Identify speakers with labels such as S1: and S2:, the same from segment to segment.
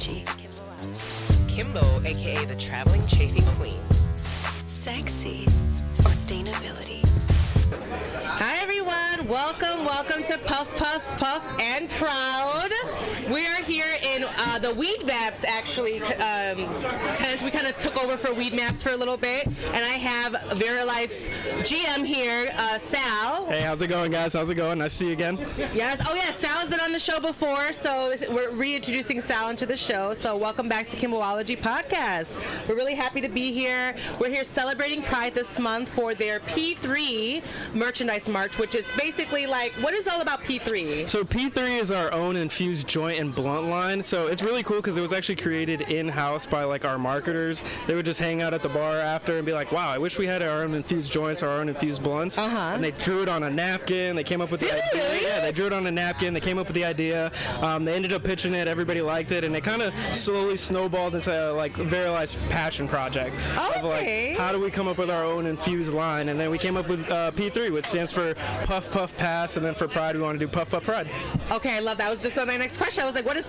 S1: Kimbology.
S2: Kimbo, aka the traveling chafing queen.
S1: Sexy sustainability.
S3: Hi everyone, welcome to Puff Puff Puff and Proud. We are here in the Weedmaps actually tent. We kind of took over for Weedmaps for a little bit, and I have Verilife's GM here, Sal.
S4: Hey, how's it going, guys? How's it going? Nice to see you again.
S3: Yes, oh yeah, Sal's been on the show before, so we're reintroducing Sal into the show. So welcome back to Kimbology podcast. We're really happy to be here. We're here celebrating Pride this month for their P3 merchandise march, which is basically like, what is all about P3?
S4: So P3 is our own infused joint and blunt line. So it's really cool because it was actually created in-house by like our marketers. They would just hang out at the bar after and be like, wow, I wish we had our own infused joints or our own infused blunts. And they drew it on a napkin. They came up with the idea.
S3: Really?
S4: Yeah, they drew it on a napkin. They came up with the idea. They ended up pitching it. Everybody liked it. And it kind of slowly snowballed into like Verilife's passion project. Of like, how do we come up with our own infused line? And then we came up with P3, which stands for Puff Puff Pass, and then for Pride we want to do Puff Puff Pride.
S3: Okay, I love that. Was just on my next question. I was like, what does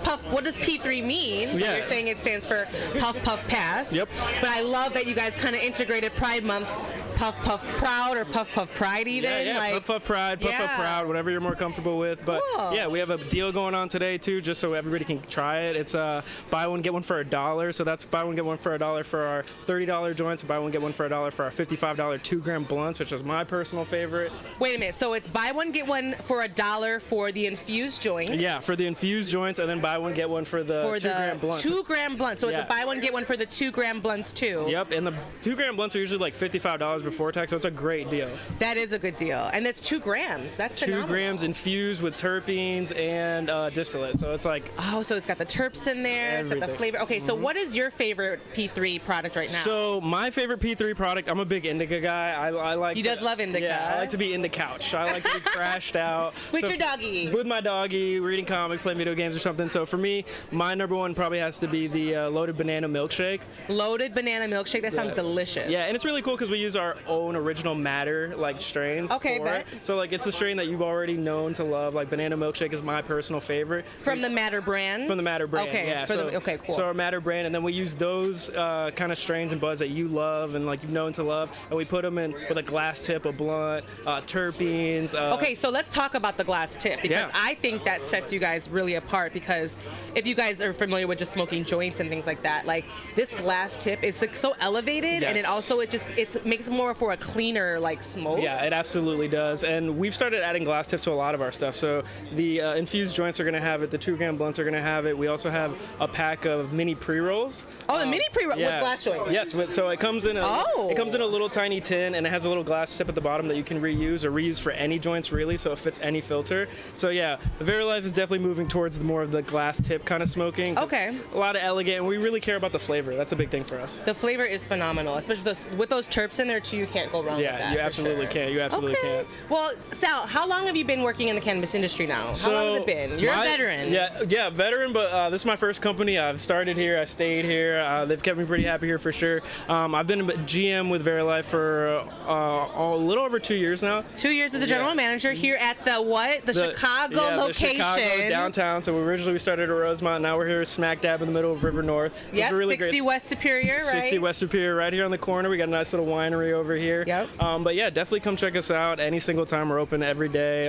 S3: P3 mean?
S4: Yeah.
S3: You're saying it stands for Puff Puff Pass.
S4: Yep.
S3: But I love that you guys kind of integrated Pride Month's Puff Puff Proud or Puff Puff Pride even.
S4: Yeah,
S3: like,
S4: Puff Puff Pride, Puff Puff Proud, whatever you're more comfortable with. But
S3: cool.
S4: Yeah, we have a deal going on today too, just so everybody can try it. It's buy one get one for $1. So that's buy one get one for $1 for our $30 joints, and buy one get one for $1 for our $55 2-gram blunts, which is my personal favorite.
S3: Wait a minute. So it's buy one get one for $1 for the infused joints.
S4: Yeah, for the infused joints, and then buy one get one for the 2-gram blunts.
S3: 2-gram blunts. So it's a buy one get one for the 2-gram blunts too.
S4: Yep, and the 2-gram blunts are usually like $55 before tax, so it's a great deal.
S3: That is a good deal, and it's 2 grams. That's
S4: 2
S3: phenomenal.
S4: grams infused with terpenes and distillate, so it's like
S3: so it's got the terps in there.
S4: everything.
S3: It's got the flavor. Okay, so what is your favorite P3 product right now?
S4: So my favorite P3 product, I'm a big indica guy. I like.
S3: He does love indica.
S4: Yeah, I like to be in the couch. I like to be crashed out
S3: with your doggy.
S4: With my doggy, reading comics, playing video games or something. So for me, my number one probably has to be the loaded banana milkshake.
S3: Loaded banana milkshake. That sounds delicious.
S4: Yeah, and it's really cool because we use our own original matter like strains.
S3: Okay,
S4: for it. So like it's a strain that you've already known to love. Like banana milkshake is my personal favorite.
S3: From the Matter brand.
S4: From the Matter brand.
S3: Okay.
S4: Yeah.
S3: Okay. Cool.
S4: So our Matter brand, and then we use those kind of strains and buds that you love and like you've known to love, and we put them in with a glass tip, a blunt, terpenes.
S3: Okay, so let's talk about the glass tip because I think that sets you guys really apart. Because if you guys are familiar with just smoking joints and things like that, like this glass tip is like so elevated, and it makes it more for a cleaner like smoke.
S4: Yeah, it absolutely does. And we've started adding glass tips to a lot of our stuff. So the infused joints are going to have it. The 2-gram blunts are going to have it. We also have a pack of mini pre-rolls.
S3: Oh, the mini pre-roll with glass joints.
S4: Yes, so it comes in a little tiny tin, and it has a little glass tip at the bottom that you can reuse or reuse for any joints really, so it fits any filter. So yeah, Verilife is definitely moving towards more of the glass tip kind of smoking.
S3: Okay.
S4: A lot of elegant, and we really care about the flavor. That's a big thing for us.
S3: The flavor is phenomenal, especially with those terps in there too. You can't go wrong with that.
S4: Yeah, you absolutely can't. You absolutely can't.
S3: Well, Sal, how long have you been working in the cannabis industry now? How long has it been? You're a veteran.
S4: Yeah, veteran, but this is my first company. I've started here. I stayed here. They've kept me pretty happy here for sure. I've been a GM with Verilife for a little over 2 years now.
S3: 2 years as a general manager here at the Chicago location.
S4: The Chicago downtown. So originally we started at Rosemont. Now we're here smack dab in the middle of River North.
S3: Yep,
S4: really
S3: 60
S4: great.
S3: West Superior, right?
S4: 60 West Superior, right here on the corner. We got a nice little winery over here.
S3: Yep.
S4: But yeah, definitely come check us out. Any single time we're open every day,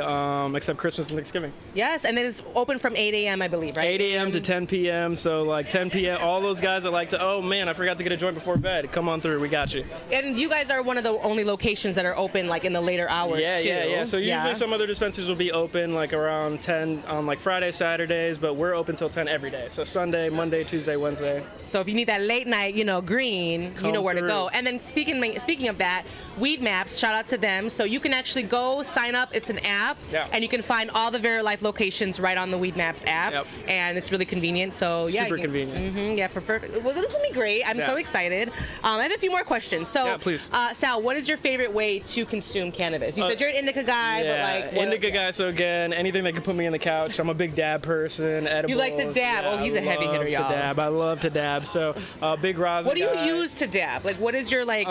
S4: except Christmas and Thanksgiving.
S3: Yes, and then it's open from 8 a.m. I believe, right?
S4: 8 a.m. to 10 p.m. So like 10 p.m. All those guys that like to, oh man, I forgot to get a joint before bed. Come on through, we got you.
S3: And you guys are one of the only locations that are open like in the later hours too.
S4: Yeah. So usually some other dispensaries will be open like around 10 on like Friday, Saturdays, but we're open till 10 every day. So Sunday, Monday, Tuesday, Wednesday.
S3: So if you need that late night, green, you know where to go. And then speaking of that, Weedmaps, shout out to them. So you can actually go sign up. It's an app, and you can find all the Verilife locations right on the Weedmaps app, and it's really convenient. So yeah,
S4: super convenient.
S3: Yeah, preferred. Well, this will be great. I'm so excited. I have a few more questions. So,
S4: please.
S3: Sal, what is your favorite way to consume cannabis? You said you're an indica guy, but like
S4: indica guy. So again, anything that can put me in the couch. I'm a big dab person. Edibles.
S3: You like to dab?
S4: Yeah,
S3: He's a heavy hitter, y'all.
S4: I love to dab. So big rosin.
S3: What do you use to dab? Like, what is your do you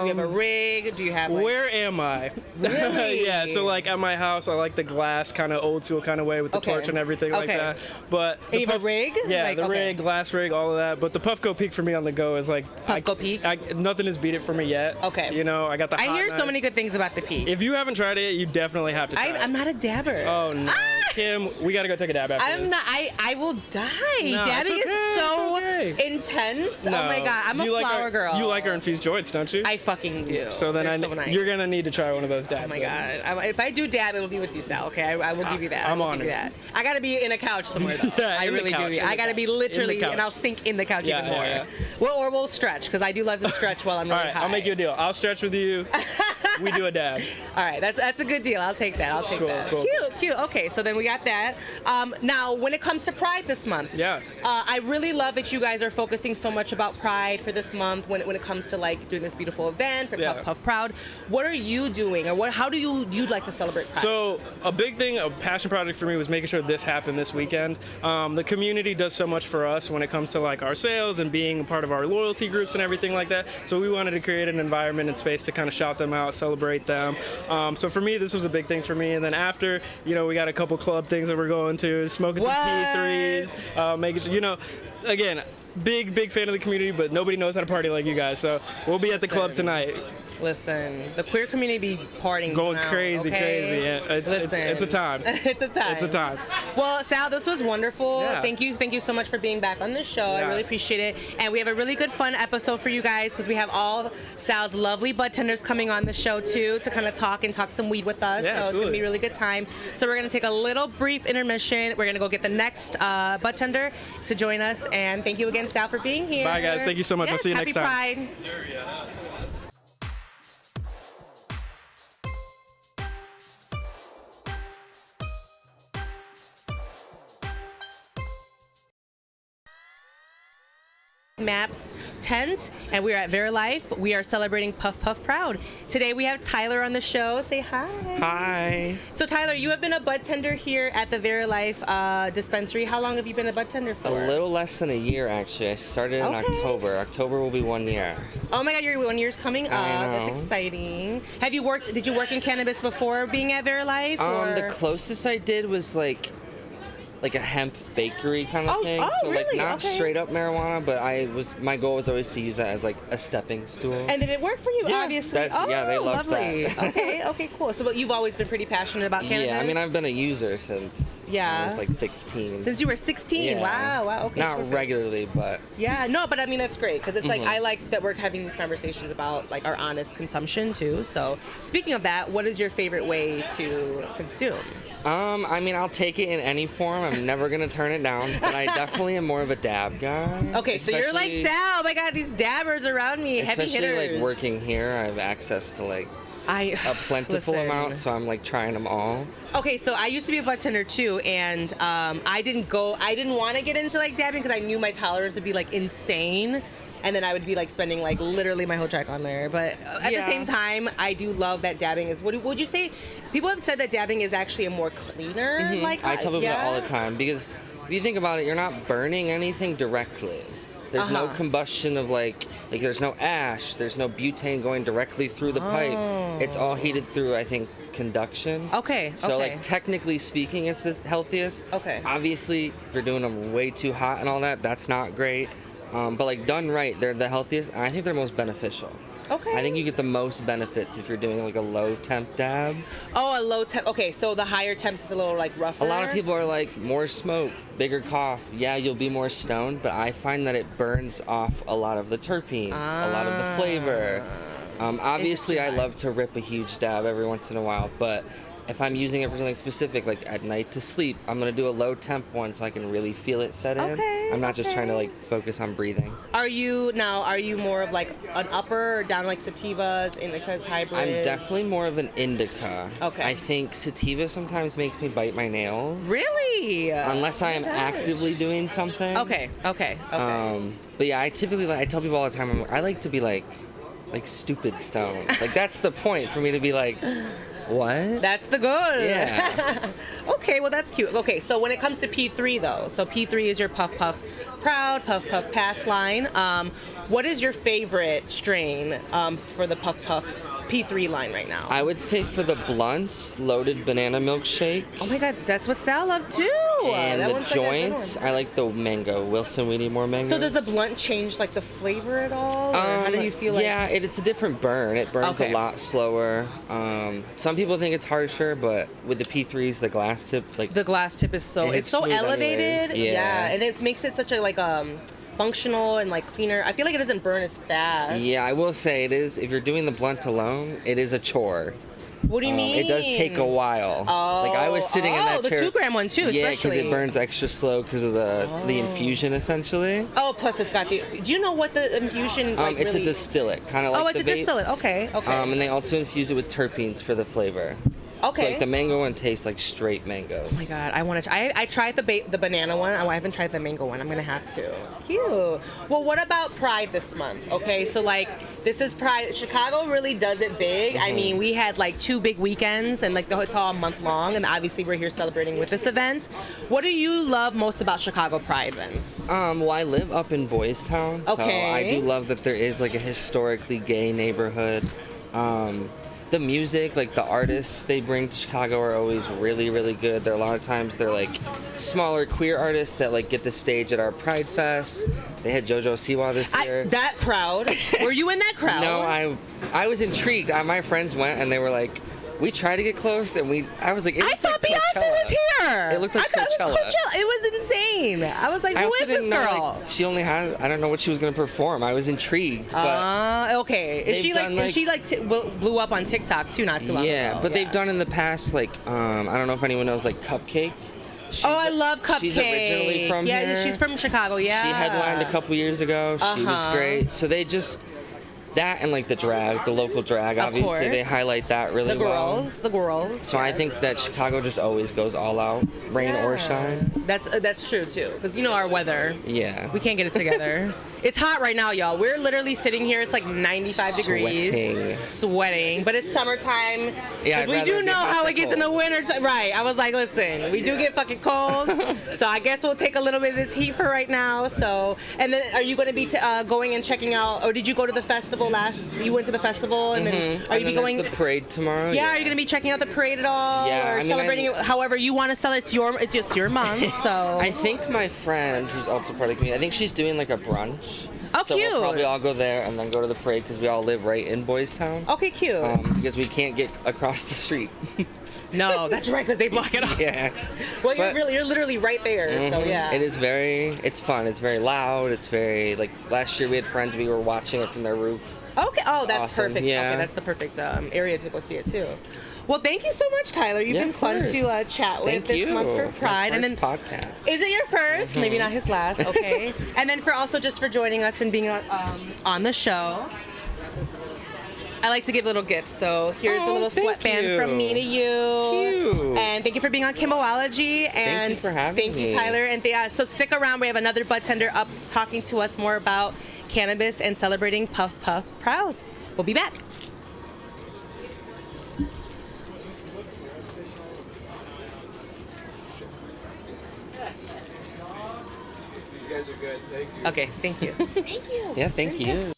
S3: have a rig? rig? Do you have like...
S4: Where am I?
S3: Really?
S4: Yeah, so like at my house, I like the glass kind of old school kind of way with the torch and everything like that. But
S3: and you have a rig?
S4: Yeah,
S3: like,
S4: the rig, glass rig, all of that. But the Puffco Peak for me on the go is like
S3: Puffco Peak.
S4: Nothing has beat it for me yet.
S3: Okay.
S4: You know, I got the.
S3: I
S4: hot
S3: hear
S4: knife.
S3: so many good things about the Peak.
S4: If you haven't tried it, you definitely have to try it.
S3: I'm not a dabber.
S4: Oh no, Kim, we gotta go take a dab after
S3: I'm
S4: this.
S3: not. I will die.
S4: No,
S3: Dabbing
S4: it's okay,
S3: is so
S4: it's okay.
S3: intense.
S4: No.
S3: Oh my god, I'm a flower girl.
S4: You like our infused joints, don't you?
S3: I fucking do.
S4: So then
S3: They're so nice.
S4: you're gonna need to try one of those dabs.
S3: Oh my god! If I do dab, it'll be with you, Sal. Okay, I will give you that.
S4: I'm
S3: I will
S4: honored.
S3: give you that. I gotta be in a couch somewhere though.
S4: Yeah,
S3: I
S4: in the
S3: really
S4: couch,
S3: do.
S4: in the
S3: I gotta be
S4: couch.
S3: literally,
S4: In the couch.
S3: and I'll sink in the couch
S4: Yeah,
S3: even more.
S4: yeah.
S3: Well, or we'll stretch because I do love to stretch while I'm really
S4: All right,
S3: high.
S4: I'll make you a deal. I'll stretch with you. We do a dab.
S3: All right, that's a good deal. I'll take that. I'll take
S4: Cool,
S3: that.
S4: cool.
S3: Cute. Okay, so then we got that. Now, when it comes to Pride this month,
S4: Yeah.
S3: I really love that you guys are focusing so much about Pride for this month. When it comes to like doing this beautiful event for
S4: Yeah.
S3: Puff Puff Proud, what are you doing, or how do you'd like to celebrate Pride?
S4: So a big thing, a passion project for me was making sure this happened this weekend. The community does so much for us when it comes to like our sales and being a part of our loyalty groups and everything like that. So we wanted to create an environment and space to kind of shout them out, celebrate them. So for me, this was a big thing for me. And then after, you know, we got a couple club things that we're going to, smoking some P3s, making sure, you know, again, big fan of the community, but nobody knows how to party like you guys. So we'll be at the club tonight.
S3: Listen, the queer community be partying
S4: Going
S3: tonight,
S4: crazy. Yeah, it's a time.
S3: It's a time.
S4: It's a time.
S3: Well, Sal, this was wonderful.
S4: Yeah.
S3: Thank you so much for being back on the show. I
S4: Yeah.
S3: really appreciate it. And we have a really good fun episode for you guys because we have all Sal's lovely Budtenders coming on the show too to kind of talk some weed with us.
S4: Yeah,
S3: so it's gonna be
S4: absolutely.
S3: a really good time. So we're gonna take a little brief intermission. We're gonna go get the next Budtender to join us. And thank you again, Sal, for being here.
S4: Bye, guys. Thank you so much. I'll
S3: Yes,
S4: see you
S3: happy
S4: next time.
S3: Pride. Maps tent, and we're at Verilife. We are celebrating Puff Puff Proud. Today we have Tyler on the show. Say hi.
S4: Hi.
S3: So Tyler, you have been a Budtender here at the Verilife Dispensary. How long have you been a Budtender for?
S5: A little less than a year, actually. I started in
S3: Okay.
S5: October. October will be 1 year.
S3: Oh my God, your 1 year's coming up.
S5: I know.
S3: That's exciting. Did you work in cannabis before being at Verilife? Or?
S5: The closest I did was like a hemp bakery kind of thing. So like
S3: really?
S5: not
S3: Okay.
S5: straight up marijuana, but my goal was always to use that as like a stepping stool.
S3: And did it work for you?
S5: Yeah,
S3: Obviously.
S5: they loved
S3: lovely.
S5: that.
S3: Okay, cool. So you've always been pretty passionate about cannabis?
S5: Yeah, I mean I've been a user since I was like 16.
S3: Since you were 16.
S5: Yeah.
S3: Wow. Okay.
S5: Not
S3: perfect.
S5: regularly, but
S3: Yeah, no, but I mean that's great because it's like
S5: Mm-hmm.
S3: I like that we're having these conversations about like our honest consumption too. So speaking of that, what is your favorite way to consume?
S5: I mean I'll take it in any form. I'm never gonna turn it down, but I definitely am more of a dab guy.
S3: Okay, so you're like
S5: Especially-
S3: Sal. Oh my God, these dabbers around me, heavy
S5: Especially
S3: hitters.
S5: like working here, I have access to like
S3: a
S5: a plentiful
S3: Listen.
S5: amount, so I'm like trying them all.
S3: Okay, so I used to be a Budtender too, and I didn't want to get into like dabbing because I knew my tolerance would be like insane. And then I would be like spending like literally my whole check on there. But at the
S5: Yeah.
S3: same time, I do love that dabbing is. Would you say? People have said that dabbing is actually a more cleaner. Like
S5: I tell people
S3: yeah?
S5: that all the time because if you think about it, you're not burning anything directly. There's no
S3: Uh-huh.
S5: combustion of like there's no ash, there's no butane going directly through the pipe. It's all heated through, I think, conduction.
S3: Okay.
S5: So
S3: okay.
S5: like technically speaking, it's the healthiest.
S3: Okay.
S5: Obviously, if you're doing them way too hot and all that, that's not great. But like done right, they're the healthiest, and I think they're most beneficial.
S3: Okay.
S5: I think you get the most benefits if you're doing like a low temp dab.
S3: Oh, a low temp. Okay, so the higher temps is a little like rougher.
S5: A lot of people are like, more smoke, bigger cough. Yeah, you'll be more stoned, but I find that it burns off a lot of the terpenes, a lot of the flavor. Obviously, I love to rip a huge dab every once in a while, but if I'm using it for something specific, like at night to sleep, I'm gonna do a low temp one so I can really feel it set in.
S3: Okay,
S5: I'm not just trying to
S3: okay.
S5: like focus on breathing.
S3: Are you more of like an upper or down like sativas, indicas, hybrids?
S5: I'm definitely more of an indica.
S3: Okay.
S5: I think sativa sometimes makes me bite my nails.
S3: Really?
S5: Unless I am
S3: Oh my gosh.
S5: actively doing something.
S3: Okay.
S5: But yeah, I typically I tell people all the time I like to be like stupid stoned. Like that's the point for me to be like, what?
S3: That's the goal.
S5: Yeah.
S3: Okay, well that's cute. Okay, so when it comes to P3 though, so P3 is your Puff Puff Proud, Puff Puff Pass line. What is your favorite strain for the Puff Puff P3 line right now?
S5: I would say for the blunts, loaded banana milkshake.
S3: Oh my God, that's what Sal loved too.
S5: And
S3: That
S5: the
S3: one's like a good
S5: joints,
S3: one.
S5: I like the mango. Wilson, we need more mango.
S3: So does the blunt change like the flavor at all? Or how do you feel like?
S5: Yeah, it's a different burn. It burns
S3: Okay.
S5: a lot slower. Some people think it's harsher, but with the P3s, the glass tip, like
S3: The glass tip is so
S5: It's
S3: it's so
S5: smooth
S3: elevated.
S5: anyways, yeah.
S3: And it makes it such a like functional and like cleaner. I feel like it doesn't burn as fast.
S5: yeah, I will say it is. If you're doing the blunt alone, it is a chore.
S3: What do you mean?
S5: It does take a while.
S3: Oh,
S5: Like I was sitting in that
S3: the
S5: chair.
S3: 2-gram one too,
S5: Yeah, because
S3: especially.
S5: it burns extra slow because of the infusion essentially.
S3: Oh, plus it's got the. Do you know what the infusion? Like,
S5: It's
S3: really...
S5: a distillate, kind of like
S3: Oh, it's
S5: the
S3: a
S5: vapes.
S3: distillate. Okay, okay.
S5: And they also infuse it with terpenes for the flavor.
S3: Okay.
S5: So like the mango one tastes like straight mangoes.
S3: Oh my God, I want to. I tried the banana one. I haven't tried the mango one. I'm gonna have to. Cute. Well, what about Pride this month? Okay, so like this is Pride. Chicago really does it big. I mean, we had like 2 big weekends, and like it's all a month long. And obviously, we're here celebrating with this event. What do you love most about Chicago Pride events?
S5: Well, I live up in Boys Town, so
S3: Okay.
S5: I do love that there is like a historically gay neighborhood. The music, like the artists they bring to Chicago are always really, really good. There are a lot of times they're like smaller queer artists that like get the stage at our Pride Fest. They had JoJo Siwa this year.
S3: That crowd. Were you in that crowd?
S5: No, I was intrigued. My friends went and they were like, we tried to get close and I was like, it
S3: I
S5: looked
S3: thought
S5: like
S3: Beyonce
S5: Coachella.
S3: was here.
S5: It looked like
S3: I thought it was
S5: Coachella.
S3: Coachella. It was insane. I was like,
S5: I
S3: who
S5: also
S3: is this
S5: didn't know,
S3: girl?
S5: like, she only had, I don't know what she was going to perform. I was intrigued, but
S3: Okay. Is
S5: they've
S3: she like?
S5: done,
S3: And
S5: like-
S3: she like blew up on TikTok too, not too long ago.
S5: yeah, but they've done in the past, like, I don't know if anyone knows, like, Cupcake.
S3: I love Cupcake.
S5: She's originally from
S3: yeah,
S5: here.
S3: she's from Chicago. Yeah.
S5: She headlined a couple years ago. She was
S3: Uh-huh.
S5: great. So they just, that and like the drag, the local drag,
S3: Of
S5: obviously, they
S3: course.
S5: highlight that really
S3: The
S5: well.
S3: the girls.
S5: So I
S3: yes.
S5: think that Chicago just always goes all out, rain or shine.
S3: That's true too, because you know our weather.
S5: Yeah.
S3: We can't get it together. It's hot right now, y'all. We're literally sitting here. It's like 95 degrees. Sweating. But it's summertime.
S5: Yeah,
S3: 'Cause
S5: I'd
S3: we
S5: rather
S3: do
S5: be
S3: know
S5: hot
S3: how
S5: than
S3: it gets in the
S5: cold.
S3: winter. Right. I was like, listen, we do get fucking cold. So I guess we'll take a little bit of this heat for right now. So, and then are you going to be going and checking out, or did you go to the festival you went to the festival and then are
S5: And
S3: you
S5: then
S3: be going?
S5: there's the parade tomorrow.
S3: Yeah, are you going to be checking out the parade at all?
S5: Yeah,
S3: Or
S5: I mean,
S3: celebrating it however you want to celebrate? It's just your month, so.
S5: I think my friend, who's also part of the community, I think she's doing like a brunch.
S3: Oh,
S5: So
S3: cute.
S5: we'll probably all go there and then go to the parade because we all live right in Boys Town.
S3: Okay, cute.
S5: Because we can't get across the street.
S3: No, that's right, because they block it off.
S5: Yeah.
S3: Well,
S5: But-
S3: you're literally right there. So yeah.
S5: It is it's fun. It's very loud. It's very, like, last year we had friends, we were watching it from their roof.
S3: Okay. Oh, that's
S5: Awesome,
S3: perfect.
S5: yeah.
S3: Okay, that's the perfect area to go see it too. Well, thank you so much, Tyler. You've
S5: Yeah,
S3: been
S5: of
S3: fun
S5: course.
S3: to chat with
S5: Thank
S3: this
S5: you.
S3: month for
S5: My
S3: Pride, and then
S5: first podcast.
S3: is it your 1st? Maybe not his last. Okay. And then for also just for joining us and being on the show. I like to give little gifts, so here's a little
S5: thank
S3: sweatband
S5: you.
S3: from me to you.
S5: Cute.
S3: And thank you for being on Kimbology. And
S5: you for having
S3: thank you,
S5: me.
S3: Tyler. And so stick around. We have another Budtender up talking to us more about cannabis and celebrating Puff Puff Proud. We'll be back.
S6: You guys are good. Thank you.
S3: Okay, thank you. Thank you.
S5: Yeah, thank you.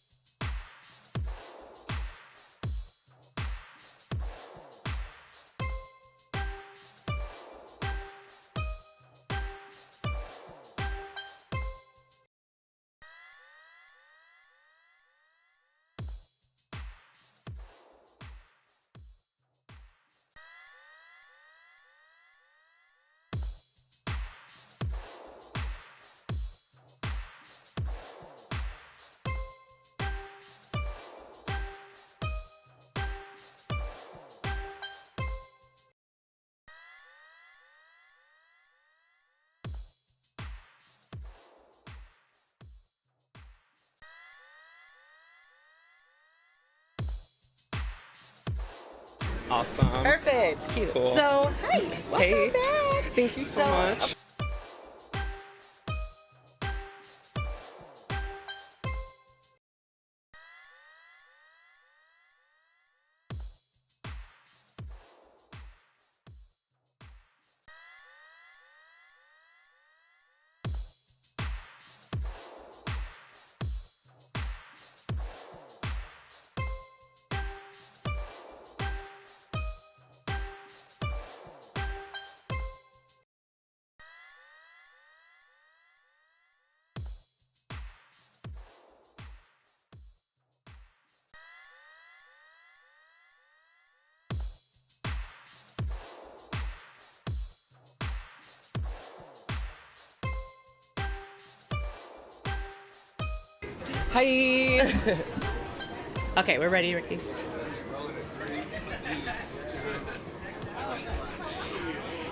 S4: Awesome.
S3: Perfect. Cute.
S4: Cool.
S3: So, hi. Welcome
S4: Hey.
S3: back.
S4: Thank you so much.
S3: Hi. Okay, we're ready, Ricky.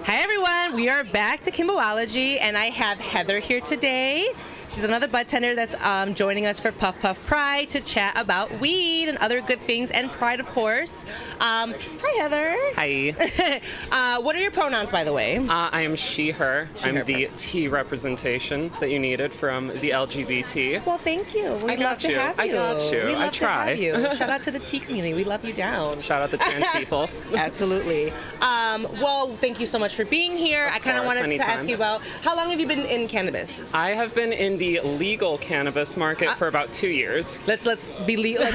S3: Hi everyone, we are back to Kimbology, and I have Heather here today. She's another budtender that's joining us for Puff Puff Pride to chat about weed and other good things, and Pride, of course. Hi, Heather.
S7: Hi.
S3: What are your pronouns, by the way?
S7: I am she, her. I'm
S3: her,
S7: the T representation that you needed from the LGBT.
S3: Well, thank you. We'd love to have you.
S7: I got you.
S3: We love
S7: I try.
S3: to have you. Shout out to the T community. We love you down.
S7: Shout out the trans people.
S3: Absolutely. Well, thank you so much for being here. I kind of wanted to ask you about, how long have you been in cannabis?
S7: I have been in the legal cannabis market for about 2 years.
S3: Let's be legal.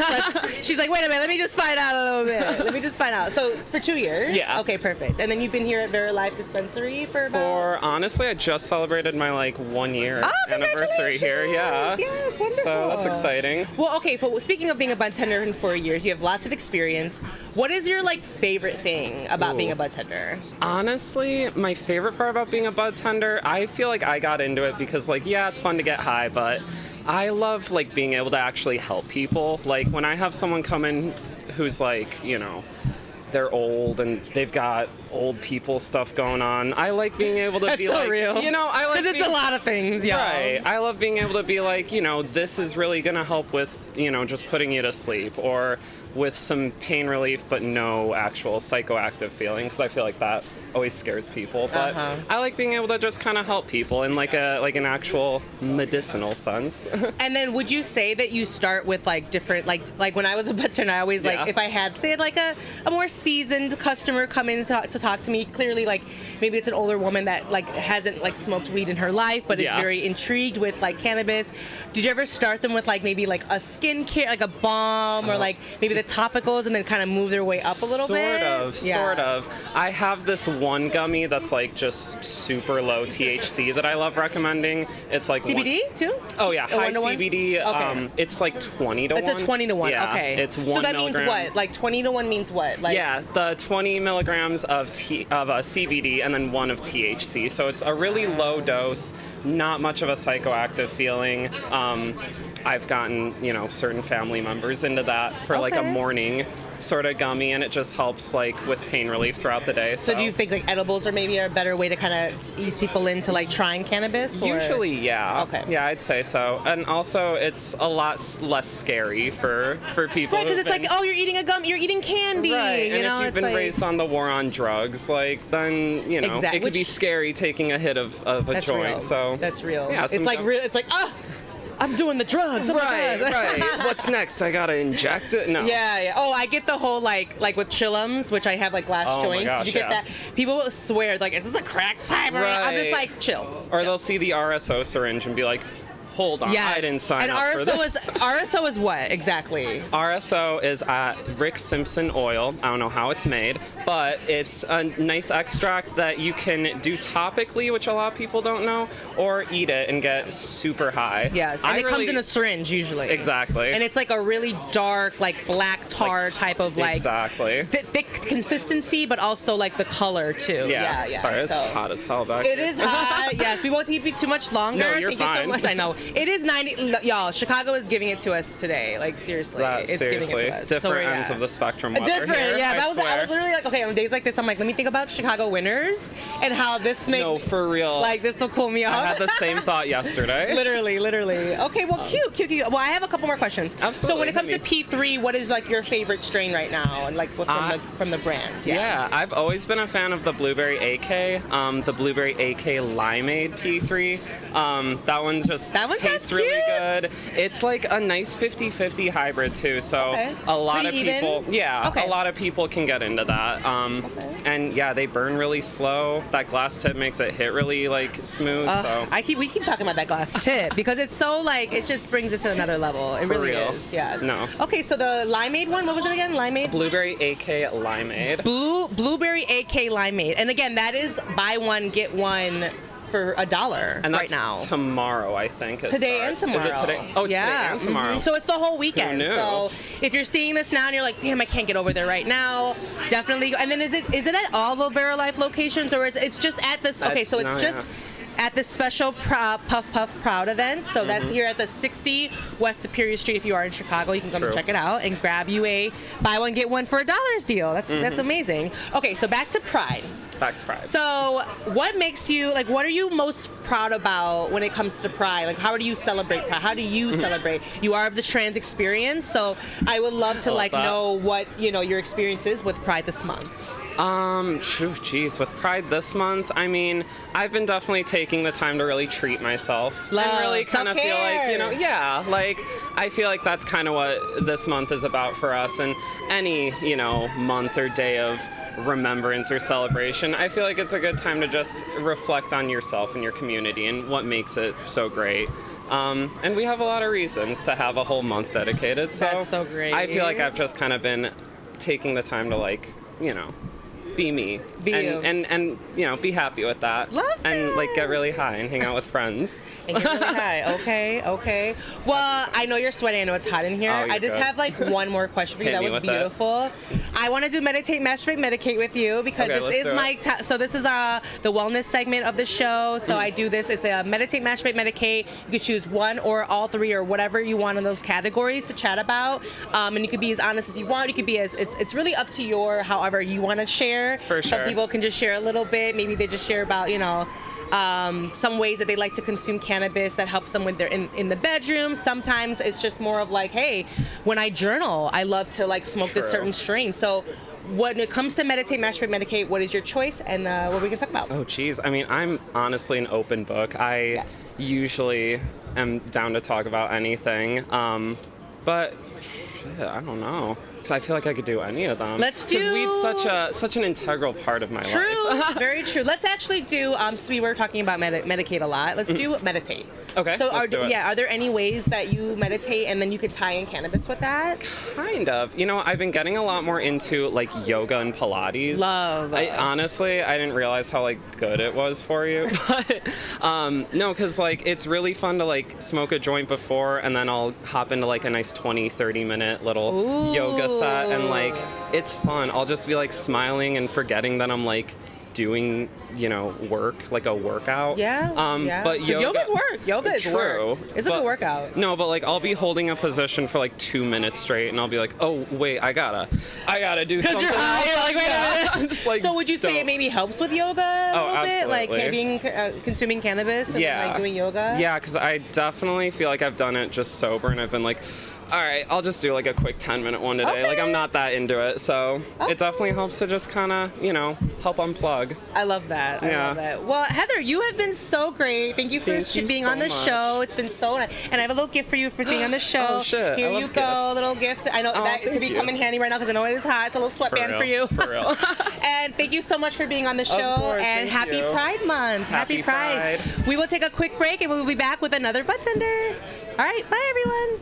S3: She's like, wait a minute, let me just find out a little bit. Let me just find out. So for 2 years?
S7: Yeah.
S3: Okay, perfect. And then you've been here at Verilife Dispensary for about?
S7: Honestly, I just celebrated my 1 year anniversary here. Yeah.
S3: Yes, wonderful.
S7: So that's exciting.
S3: Well, okay, so speaking of being a budtender in 4 years, you have lots of experience. What is your favorite thing about being a budtender?
S7: Honestly, my favorite part about being a budtender, I feel like I got into it because yeah, it's fun to get high, but I love being able to actually help people. When I have someone come in who's they're old and they've got old people stuff going on. I like being able to be
S3: so real.
S7: I like
S3: because it's a lot of things, yeah.
S7: Right. I love being able to be this is really gonna help with, just putting you to sleep, or with some pain relief, but no actual psychoactive feeling, because I feel like that always scares people. But I like being able to just kind of help people in an actual medicinal sense.
S3: And then would you say that you start with different, like when I was a budtender, I always if I had say a more seasoned customer come in to talk to me, clearly maybe it's an older woman that hasn't smoked weed in her life, but is very intrigued with cannabis. Did you ever start them with maybe a skincare, a balm, or maybe the topicals, and then kind of move their way up a little bit?
S7: Sort of. I have this one gummy that's just super low THC that I love recommending. It's
S3: CBD too?
S7: Oh yeah, high
S3: 1-to-1?
S7: CBD.
S3: Okay.
S7: It's 20 to 1.
S3: It's a 20 to 1.
S7: Yeah,
S3: Okay.
S7: it's 1
S3: So that
S7: milligram.
S3: means what? 20 to 1 means what?
S7: Yeah, the 20 milligrams of CBD and then 1 of THC. So it's a really low dose, not much of a psychoactive feeling. I've gotten, certain family members into that for a morning sort of gummy, and it just helps with pain relief throughout the day.
S3: So do you think edibles are maybe a better way to kind of ease people into trying cannabis? Or?
S7: Usually, yeah.
S3: Okay.
S7: Yeah, I'd say so. And also, it's a lot less scary for people.
S3: Right, because it's oh, you're eating a gum, you're eating candy.
S7: Right, and if you've been
S3: it's
S7: raised on the war on drugs, then
S3: exactly.
S7: it could be scary taking a hit of a
S3: that's
S7: joint.
S3: Real.
S7: So
S3: that's real.
S7: Yeah,
S3: it's real. It's I'm doing the drugs. Oh
S7: right. What's next? I gotta inject it? No.
S3: Yeah. Oh, I get the whole like with chillums, which I have glass joints.
S7: Gosh,
S3: Did you get that? People will swear is this a crack pipe?
S7: Right.
S3: I'm just chill.
S7: Or they'll see the RSO syringe and be like, hold on,
S3: yes.
S7: I didn't sign
S3: and
S7: up
S3: RSO
S7: for this.
S3: RSO is what exactly?
S7: RSO is Rick Simpson oil. I don't know how it's made, but it's a nice extract that you can do topically, which a lot of people don't know, or eat it and get super high.
S3: Yes, and it comes in a syringe usually.
S7: Exactly.
S3: And it's a really dark, black tar type of
S7: exactly.
S3: Thick consistency, but also the color too. Yeah.
S7: Sorry, it's hot as hell back
S3: here. It
S7: here.
S3: is hot. Yes, we won't keep you too much longer.
S7: No, you're
S3: Thank
S7: fine.
S3: you so much. I know. It is 90. Y'all, Chicago is giving it to us today. Seriously. It's
S7: seriously.
S3: giving it to us.
S7: Different ends of the spectrum.
S3: Different,
S7: here,
S3: yeah.
S7: I
S3: I was literally okay, on days like this, I'm let me think about Chicago winters and how this makes.
S7: No, for real.
S3: This will cool me off.
S7: I had the same thought yesterday.
S3: Literally. Okay, well, cute. Well, I have a couple more questions.
S7: Absolutely.
S3: So when it comes to P3, what is your favorite strain right now, and from the brand?
S7: Yeah, I've always been a fan of the Blueberry AK, the Blueberry AK Limeade P3. That one tastes really good. It's a nice 50-50 hybrid too, so a lot of people, a lot of people can get into that. And yeah, they burn really slow. That glass tip makes it hit really smooth. So
S3: we keep talking about that glass tip because it's so it just brings it to another level. It really
S7: real.
S3: is. Yes.
S7: No.
S3: Okay, so the limeade one, what was it again? Limeade?
S7: Blueberry AK Limeade.
S3: Blueberry AK Limeade. And again, that is buy one get one for $1
S7: and
S3: right now.
S7: Tomorrow, I think.
S3: Today and tomorrow.
S7: Is it today? Oh, it's today and tomorrow.
S3: So it's the whole weekend.
S7: Who knew?
S3: So if you're seeing this now and you're damn, I can't get over there right now, definitely go. And then is it at all the Verilife locations, or it's just at this? Okay, so it's just at this special Puff Puff Proud event. So that's here at the 60 West Superior Street. If you are in Chicago, you can come and check it out and grab you a buy one get one for $1 deal. That's amazing. Okay, so back to Pride.
S7: Back to Pride.
S3: So what makes you, like, what are you most proud about when it comes to Pride? Like, how do you celebrate Pride? How do you celebrate? You are of the trans experience, so I would love to know what, your experience is with Pride this month.
S7: With Pride this month, I mean, I've been definitely taking the time to really treat myself.
S3: Love,
S7: and really kind of feel
S3: self-care.
S7: like, I feel like that's kind of what this month is about for us. And any, month or day of remembrance or celebration, I feel like it's a good time to just reflect on yourself and your community and what makes it so great. And we have a lot of reasons to have a whole month dedicated. So
S3: that's so great.
S7: I feel like I've just kind of been taking the time to be me.
S3: Be you.
S7: And be happy with that.
S3: Love
S7: and
S3: that.
S7: get really high and hang out with friends.
S3: And get really high. Okay. Well, I know you're sweating. I know it's hot in here.
S7: Oh,
S3: I just
S7: good.
S3: have one more question for you.
S7: Hit
S3: That
S7: me
S3: was
S7: with
S3: beautiful. I want to do meditate, masturbate, medicate with you because
S7: Okay,
S3: this
S7: let's
S3: is
S7: do
S3: my
S7: it.
S3: so this is the wellness segment of the show. So I do this. It's a meditate, masturbate, medicate. You could choose one or all three or whatever you want in those categories to chat about. And you could be as honest as you want. You could be as it's really up to your however you want to share.
S7: For
S3: Some
S7: sure.
S3: people can just share a little bit. Maybe they just share about some ways that they like to consume cannabis that helps them when they're in the bedroom. Sometimes it's just more of hey, when I journal, I love to smoke this
S7: True.
S3: certain strain. So when it comes to meditate, masturbate, medicate, what is your choice and what are we going to talk about?
S7: Oh, geez. I mean, I'm honestly an open book. I usually am down to talk about anything. But shit, I don't know. Because I feel like I could do any of them.
S3: Let's do.
S7: Because weed's such an integral part of my life.
S3: True, very true. Let's actually do. So we were talking about medicate a lot. Let's do meditate.
S7: Okay.
S3: So
S7: let's do it.
S3: are there any ways that you meditate and then you could tie in cannabis with that?
S7: Kind of. I've been getting a lot more into yoga and Pilates.
S3: Love.
S7: Honestly, I didn't realize how good it was for you. But no, because it's really fun to smoke a joint before and then I'll hop into a nice 20-30 minute little yoga set and it's fun. I'll just be smiling and forgetting that I'm doing work, a workout.
S3: Yeah.
S7: But
S3: yoga's work. Yoga is
S7: true.
S3: Work. It's a good workout.
S7: No, but I'll be holding a position for 2 minutes straight, and I'll be oh wait, I gotta do something.
S3: You're high.
S7: else.
S3: You're wait a minute.
S7: I'm just
S3: So would you say it maybe helps with yoga a little bit,
S7: absolutely.
S3: consuming cannabis and
S7: Yeah.
S3: doing yoga?
S7: Yeah, because I definitely feel I've done it just sober, and I've been all right, I'll just do a quick 10-minute one today.
S3: Okay.
S7: I'm not that into it, so it definitely helps to just kind of, help unplug.
S3: I love that. I
S7: Yeah.
S3: love that. Well, Heather, you have been so great. Thank you for
S7: Thank you
S3: being
S7: so
S3: on the
S7: much.
S3: show. It's been so nice. And I have a little gift for you for being on the show.
S7: Oh, shit.
S3: Here
S7: I
S3: you
S7: love
S3: go,
S7: gifts.
S3: little gift. I know that could
S7: thank
S3: be
S7: you.
S3: coming handy right now because I know it is hot. It's a little sweatband for you.
S7: For real.
S3: And thank you so much for being on the show.
S7: course,
S3: and
S7: thank
S3: happy
S7: you.
S3: Pride Month.
S7: Happy Pride.
S3: We will take a quick break and we'll be back with another Budtender. All right. Bye, everyone.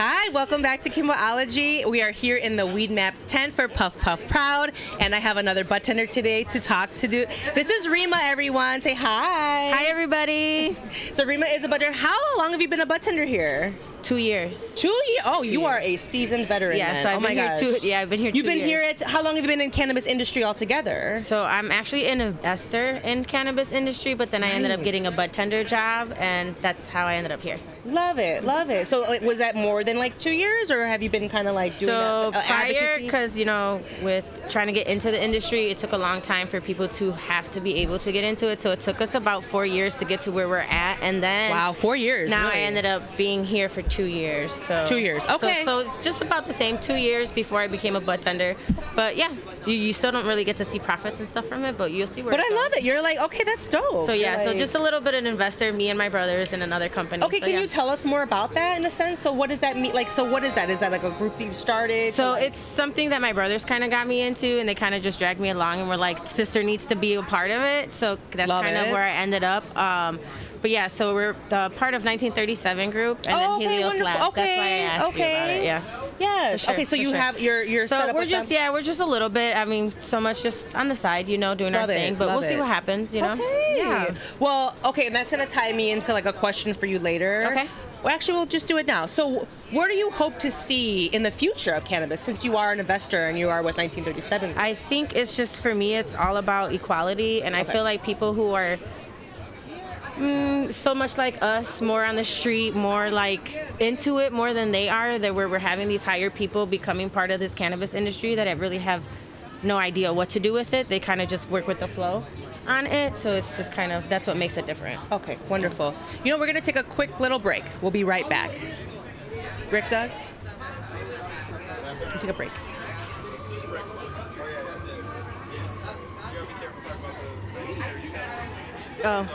S3: Hi, welcome back to Kimbology. We are here in the Weedmaps tent for Puff Puff Proud, and I have another Budtender today to talk to. This is Reema, everyone. Say hi.
S8: Hi, everybody.
S3: So Reema is a Budtender. How long have you been a Budtender here?
S8: 2 years.
S3: 2 years? Oh, you are
S8: years.
S3: a seasoned veteran.
S8: Yeah,
S3: then.
S8: so I've
S3: oh
S8: been
S3: my
S8: here
S3: gosh.
S8: I've been here 2 years.
S3: You've been here how long have you been in cannabis industry altogether?
S8: So I'm actually an investor in cannabis industry, but then I ended up getting a Budtender job, and that's how I ended up here.
S3: Love it, love it. So like, was that more than like 2 years, or have you been kind of like doing
S8: So
S3: that,
S8: prior,
S3: advocacy?
S8: because with trying to get into the industry, it took a long time for people to have to be able to get into it. So it took us about 4 years to get to where we're at, and then
S3: Wow, 4 years.
S8: now
S3: really?
S8: I ended up being here for 2 years. So
S3: 2 years, okay.
S8: So just about the same 2 years before I became a Budtender. But yeah, you still don't really get to see profits and stuff from it, but you'll see where.
S3: But
S8: it
S3: I
S8: goes.
S3: love it. You're like, okay, that's dope.
S8: So yeah,
S3: You're
S8: so
S3: like-
S8: just a little bit of an investor, me and my brothers in another company.
S3: Okay,
S8: So,
S3: can
S8: yeah.
S3: you tell us more about that in a sense? So what does that mean? Like, so what is that? Is that like a group that you started?
S8: So
S3: like-
S8: it's something that my brothers kind of got me into, and they kind of just dragged me along and were like, sister needs to be a part of it. So that's
S3: Love
S8: kind
S3: it.
S8: of where I ended up. But yeah, so we're the part of 1937 group, and then
S3: okay,
S8: Helios
S3: wonderful.
S8: Labs.
S3: Okay,
S8: That's why I asked you about it. Yeah.
S3: Yes.
S8: For sure,
S3: okay, so
S8: for
S3: you
S8: sure.
S3: have your
S8: So
S3: setup
S8: we're
S3: with
S8: just
S3: them?
S8: we're just a little bit. I mean, so much just on the side, doing our
S3: Love it,
S8: thing. But
S3: love
S8: we'll see
S3: it.
S8: what happens.
S3: Okay.
S8: Yeah.
S3: Well, okay, and that's gonna tie me into like a question for you later.
S8: Okay.
S3: Well, actually, we'll just do it now. So, what do you hope to see in the future of cannabis, since you are an investor and you are with 1937?
S8: I think it's just, for me, it's all about equality, and I feel like people who are so much like us, more on the street, more like into it more than they are, that we're having these higher people becoming part of this cannabis industry that really have no idea what to do with it. They kind of just work with the flow on it, so it's just kind of, that's what makes it different.
S3: Okay, wonderful. You know, we're gonna take a quick little break. We'll be right back. RickDog? Take a break.
S8: Oh.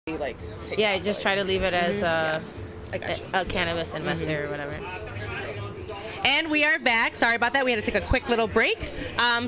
S3: Like, take
S8: Yeah, I just try to leave it as
S3: I got you.
S8: a cannabis investor or whatever.
S3: And we are back. Sorry about that. We had to take a quick little break.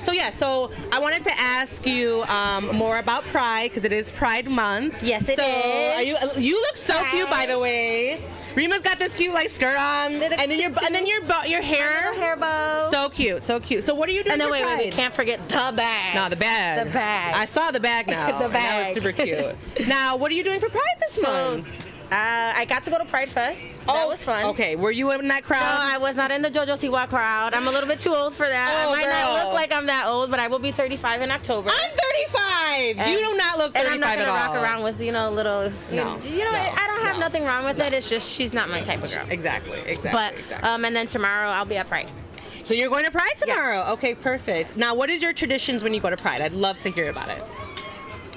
S3: So I wanted to ask you more about Pride, because it is Pride Month.
S8: Yes, it
S3: so
S8: is.
S3: You look so cute, by the way. Reema's got this cute like skirt on, and then your hair.
S8: Hair bow.
S3: So cute, so cute. So what are you doing
S8: And then
S3: for
S8: wait,
S3: Pride?
S8: we can't forget the bag.
S3: No, the bag.
S8: The bag.
S3: I saw the bag now.
S8: The
S3: and that was
S8: bag.
S3: super cute. Now, what are you doing for Pride this month?
S8: I got to go to Pride Fest. That was fun.
S3: Okay, were you in that crowd?
S8: No, I was not in the JoJo Siwa crowd. I'm a little bit too old for that.
S3: Oh,
S8: I might not
S3: girl.
S8: look like I'm that old, but I will be 35 in October.
S3: I'm 35. You do not look 35
S8: and I'm not
S3: at
S8: gonna
S3: all.
S8: rock around with
S3: No.
S8: little. I don't have
S3: No.
S8: nothing wrong with it. It's just she's not my type of girl.
S3: Exactly.
S8: But
S3: exactly.
S8: and then tomorrow I'll be at Pride.
S3: So you're going to Pride tomorrow? Okay, perfect. Now, what is your traditions when you go to Pride? I'd love to hear about it.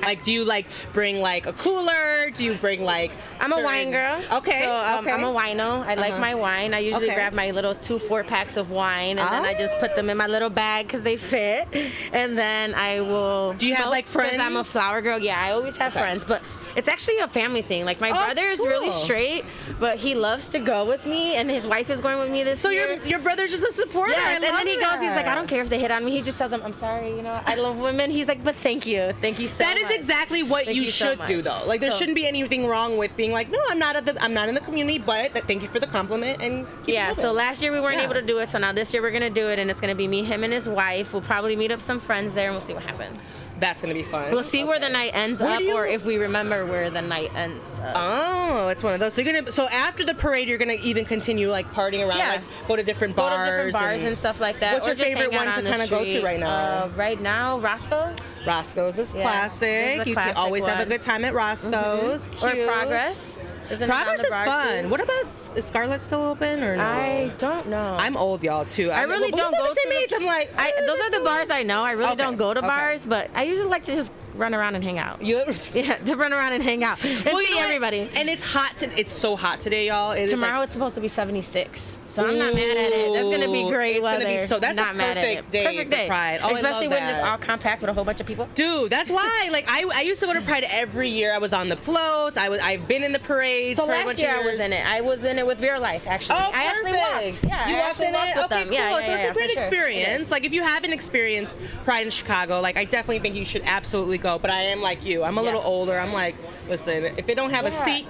S3: Like, do you like bring like a cooler? Do you bring like?
S8: I'm a wine girl.
S3: Okay.
S8: So
S3: okay.
S8: I'm a wino. I like my wine. I usually
S3: Okay.
S8: grab my little 2 4-packs of wine, and then I just put them in my little bag because they fit. And then I will.
S3: Do you have,
S8: smoke,
S3: like,
S8: 'cause
S3: friends?
S8: I'm a flower girl. Yeah, I always have friends, but it's actually a family thing. Like my brother is really
S3: cool.
S8: straight, but he loves to go with me, and his wife is going with me this
S3: So
S8: year.
S3: your brother's just a supporter.
S8: Yes,
S3: I
S8: and then
S3: love
S8: he goes, he's like, I
S3: that.
S8: don't care if they hit on me. He just tells them, I'm sorry, I love women. He's like, but thank you so
S3: That is
S8: much.
S3: exactly what
S8: Thank
S3: you
S8: you so
S3: should do,
S8: much.
S3: though. Like, there
S8: So-
S3: shouldn't be anything wrong with being like, no, I'm not in the community, but thank you for the compliment and keep
S8: Yeah,
S3: it
S8: so
S3: moving.
S8: last year we weren't
S3: Yeah.
S8: able to do it, so now this year we're gonna do it, and it's gonna be me, him, and his wife. We'll probably meet up some friends there, and we'll see what happens.
S3: That's gonna be fun.
S8: We'll see where the night ends
S3: Where
S8: up,
S3: do you-
S8: or if we remember where the night ends up.
S3: Oh, it's one of those. So after the parade, you're gonna even continue like partying around,
S8: Yeah.
S3: like go to different
S8: Go
S3: bars,
S8: to different bars and stuff like that.
S3: What's
S8: or
S3: your
S8: just
S3: favorite
S8: hang out
S3: one to
S8: on the
S3: kind of go to
S8: street.
S3: right now?
S8: Right now, Roscoe
S3: Roscoe's is
S8: Yeah,
S3: classic.
S8: this is a
S3: You can
S8: classic
S3: always have a
S8: one.
S3: good time at Roscoe's.
S8: or
S3: Cute.
S8: Progress. Isn't
S3: Progress
S8: it down
S3: is
S8: the bar
S3: fun.
S8: too?
S3: What about, is Scarlet still open or no?
S8: I don't know.
S3: I'm old, y'all, too.
S8: I really don't go
S3: the same
S8: to
S3: age. I'm like,
S8: those are the bars I know. I really
S3: Okay,
S8: don't go to
S3: okay.
S8: bars, but I usually like to just run around and hang out.
S3: You,
S8: Yeah, to run around and hang out and
S3: Well, you
S8: see
S3: know what?
S8: everybody.
S3: And it's hot. It's so hot today, y'all. It is
S8: Tomorrow
S3: like,
S8: it's supposed to be 76, so I'm not mad at it. That's gonna be great
S3: It's
S8: weather.
S3: gonna be so. That's
S8: not
S3: a
S8: mad at
S3: perfect
S8: it.
S3: day
S8: Perfect
S3: for
S8: day.
S3: Pride. Oh,
S8: Especially
S3: I love
S8: when it's
S3: that.
S8: all compact with a whole bunch of people.
S3: Dude, that's why. Like I used to go to Pride every year. I was on the floats. I've been in the parades.
S8: So
S3: for a
S8: last
S3: bunch
S8: year
S3: of
S8: I was
S3: years.
S8: in it. I was in it with Verilife actually.
S3: Oh,
S8: I actually
S3: perfect.
S8: walked. Yeah,
S3: you
S8: I
S3: walked
S8: actually
S3: in
S8: walked
S3: it.
S8: with
S3: Okay,
S8: them.
S3: cool.
S8: Yeah,
S3: So it's a great
S8: for sure.
S3: experience.
S8: It is.
S3: Like if you haven't experienced Pride in Chicago, like I definitely think you should absolutely go. But I am like you. I'm a little older. I'm like, listen, if it don't have a seat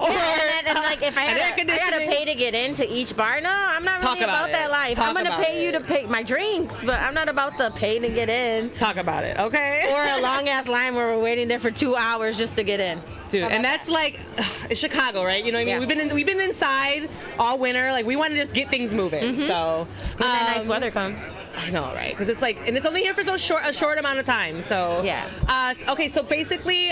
S3: or
S8: and like if I
S3: an air
S8: gotta
S3: conditioning,
S8: pay to get into each bar, no, I'm not
S3: Talk
S8: really
S3: about
S8: about
S3: it.
S8: that life.
S3: Talk
S8: I'm gonna
S3: about
S8: pay you
S3: it.
S8: to pay my drinks, but I'm not about the pay to get in.
S3: talk about it, okay?
S8: Or a long ass line where we're waiting there for 2 hours just to get in.
S3: Dude, and that's like it's Chicago, right? You know what I mean?
S8: Yeah.
S3: We've been inside all winter. Like we want to just get things moving. So
S8: When that nice weather comes.
S3: I know, right? Because it's like, and it's only here for a short amount of time. So
S8: Yeah.
S3: Okay, so basically,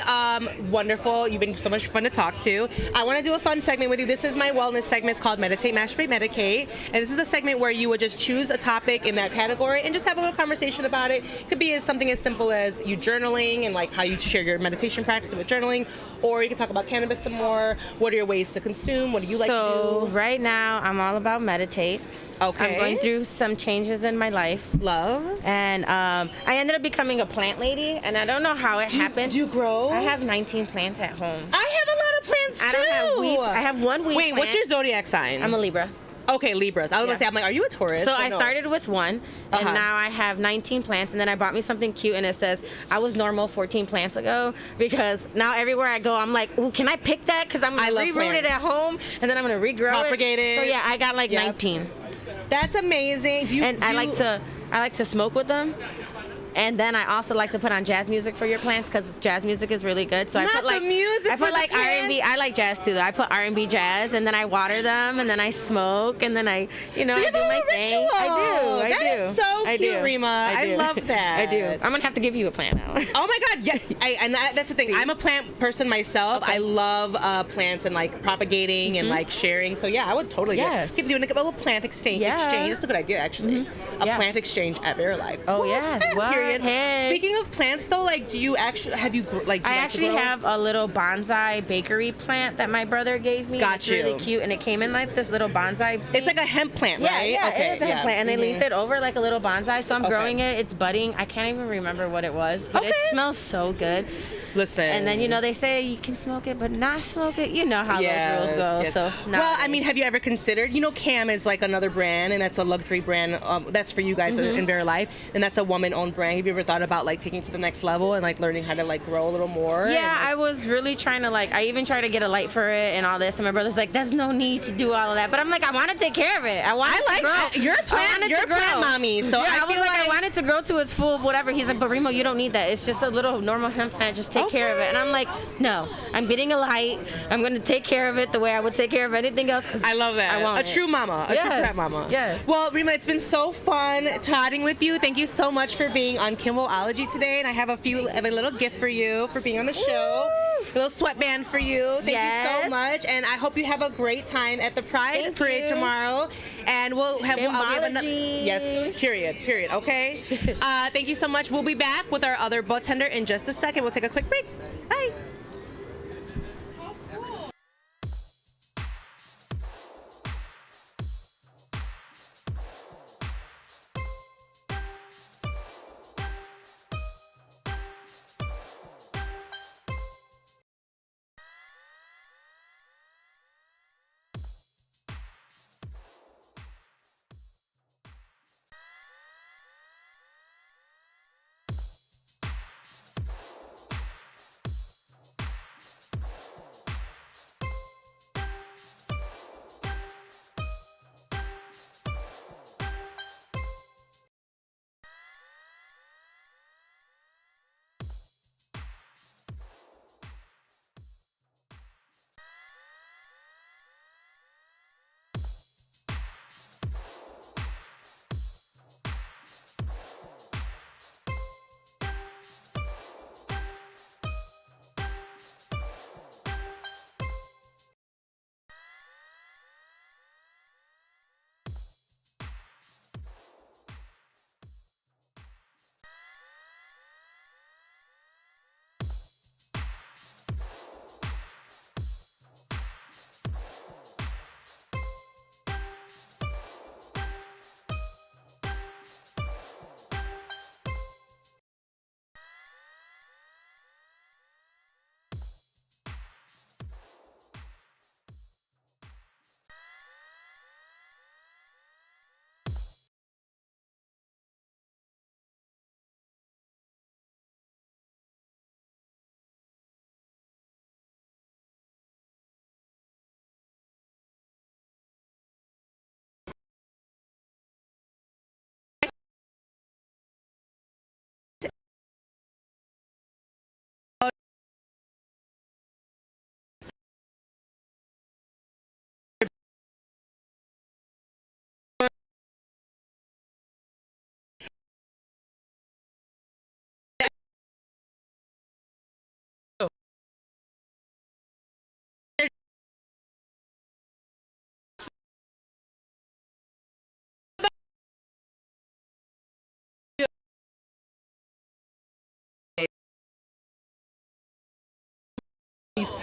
S3: wonderful. You've been so much fun to talk to. I want to do a fun segment with you. This is my wellness segment. It's called Meditate, Masturbate, Medicate, and this is a segment where you would just choose a topic in that category and just have a little conversation about it. It could be something as simple as you journaling and like how you share your meditation practice with journaling, or you can talk about cannabis some more. What are your ways to consume? What do you like to
S8: So
S3: do?
S8: right now I'm all about meditate.
S3: Okay.
S8: I'm going through some changes in my life.
S3: Love.
S8: And I ended up becoming a plant lady, and I don't know how it happened.
S3: Do you grow?
S8: I have 19 plants at home.
S3: I have a lot of plants
S8: I
S3: too.
S8: don't have weed. I have one weed
S3: Wait,
S8: plant.
S3: what's your zodiac sign?
S8: I'm a Libra.
S3: Okay, Libras. I was gonna
S8: Yeah.
S3: say, I'm like, are you a Taurus?
S8: So
S3: But
S8: I
S3: no.
S8: started with one, and
S3: Uh-huh.
S8: now I have 19 plants, and then I bought me something cute, and it says, I was normal 14 plants ago, because now everywhere I go, I'm like, ooh, can I pick that? Because I'm
S3: I
S8: going to
S3: love
S8: reroot it
S3: plants.
S8: at home, and then I'm going to regrow
S3: Propagate it.
S8: So yeah, I got like
S3: Yep.
S8: 19.
S3: That's amazing.
S8: I like to smoke with them. And then I also like to put on jazz music for your plants because jazz music is really good. So
S3: Not
S8: I put like
S3: the music
S8: I
S3: for
S8: put
S3: the
S8: like R&B. I like jazz too though. I put R&B jazz and then I water them and then I smoke and then I
S3: So you
S8: I
S3: have
S8: do
S3: a
S8: my
S3: little
S8: thing.
S3: ritual.
S8: I do.
S3: That is so
S8: I
S3: cute,
S8: do.
S3: Reema. I
S8: do.
S3: love that.
S8: I do. I'm gonna have to give you a plant now.
S3: Oh my God! Yeah, that's the thing. I'm a plant person myself.
S8: Okay.
S3: I love plants and like propagating and like sharing. So yeah, I would totally.
S8: Yes.
S3: Keep doing like a little plant exchange.
S8: Yeah.
S3: That's a good idea, actually. A
S8: Yeah.
S3: plant exchange at Verilife.
S8: Oh, yeah. What?
S3: Period.
S8: Hey.
S3: Speaking of plants, though, like, do you actually do
S8: I
S3: you like to
S8: actually
S3: grow?
S8: have a little bonsai bakery plant that my brother gave me.
S3: Got
S8: it's
S3: you.
S8: really cute and it came in like this little bonsai.
S3: It's like a hemp plant,
S8: Yeah,
S3: right?
S8: yeah,
S3: Okay,
S8: it is a hemp plant, and they leafed it over like a little bonsai. So I'm
S3: Okay.
S8: growing it. It's budding. I can't even remember what it was, but it
S3: Okay.
S8: smells so good.
S3: Listen.
S8: And then they say you can smoke it, but not smoke it. You know how those rules go.
S3: Yes.
S8: So
S3: well, I mean, have you ever considered? Cam is like another brand, and that's a luxury brand. That's for you guys in Verilife, and that's a woman-owned brand. Have you ever thought about like taking it to the next level and like learning how to like grow a little more?
S8: yeah,
S3: and, like,
S8: I was really trying to I even tried to get a light for it and all this. And my brother's like, "There's no need to do all of that." But I'm like, I want to take care of it. I want it to grow.
S3: You're a plant.
S8: I want it
S3: You're
S8: to
S3: a plant
S8: grow.
S3: mommy. So
S8: yeah, I was
S3: feel
S8: like, I want it to grow to its full whatever. He's like, but Remo, you don't need that. It's just a little normal hemp plant. Just take care of it. And I'm like, no, I'm getting a light. I'm going to take care of it the way I would take care of anything else. Cause
S3: I love that.
S8: I want
S3: a true mama. A true plant mama.
S8: Yes.
S3: Well, Reema, it's been so fun chatting with you. Thank you so much for being on Kimbology today. And I have a little gift for you for being on the show. A little sweatband for you. Thank you so much. And I hope you have a great time at the Pride Parade tomorrow. And we'll have another.
S8: Kimbology.
S3: Yes, period. Okay. Thank you so much. We'll be back with our other Buttender in just a second. We'll take a quick break. Bye.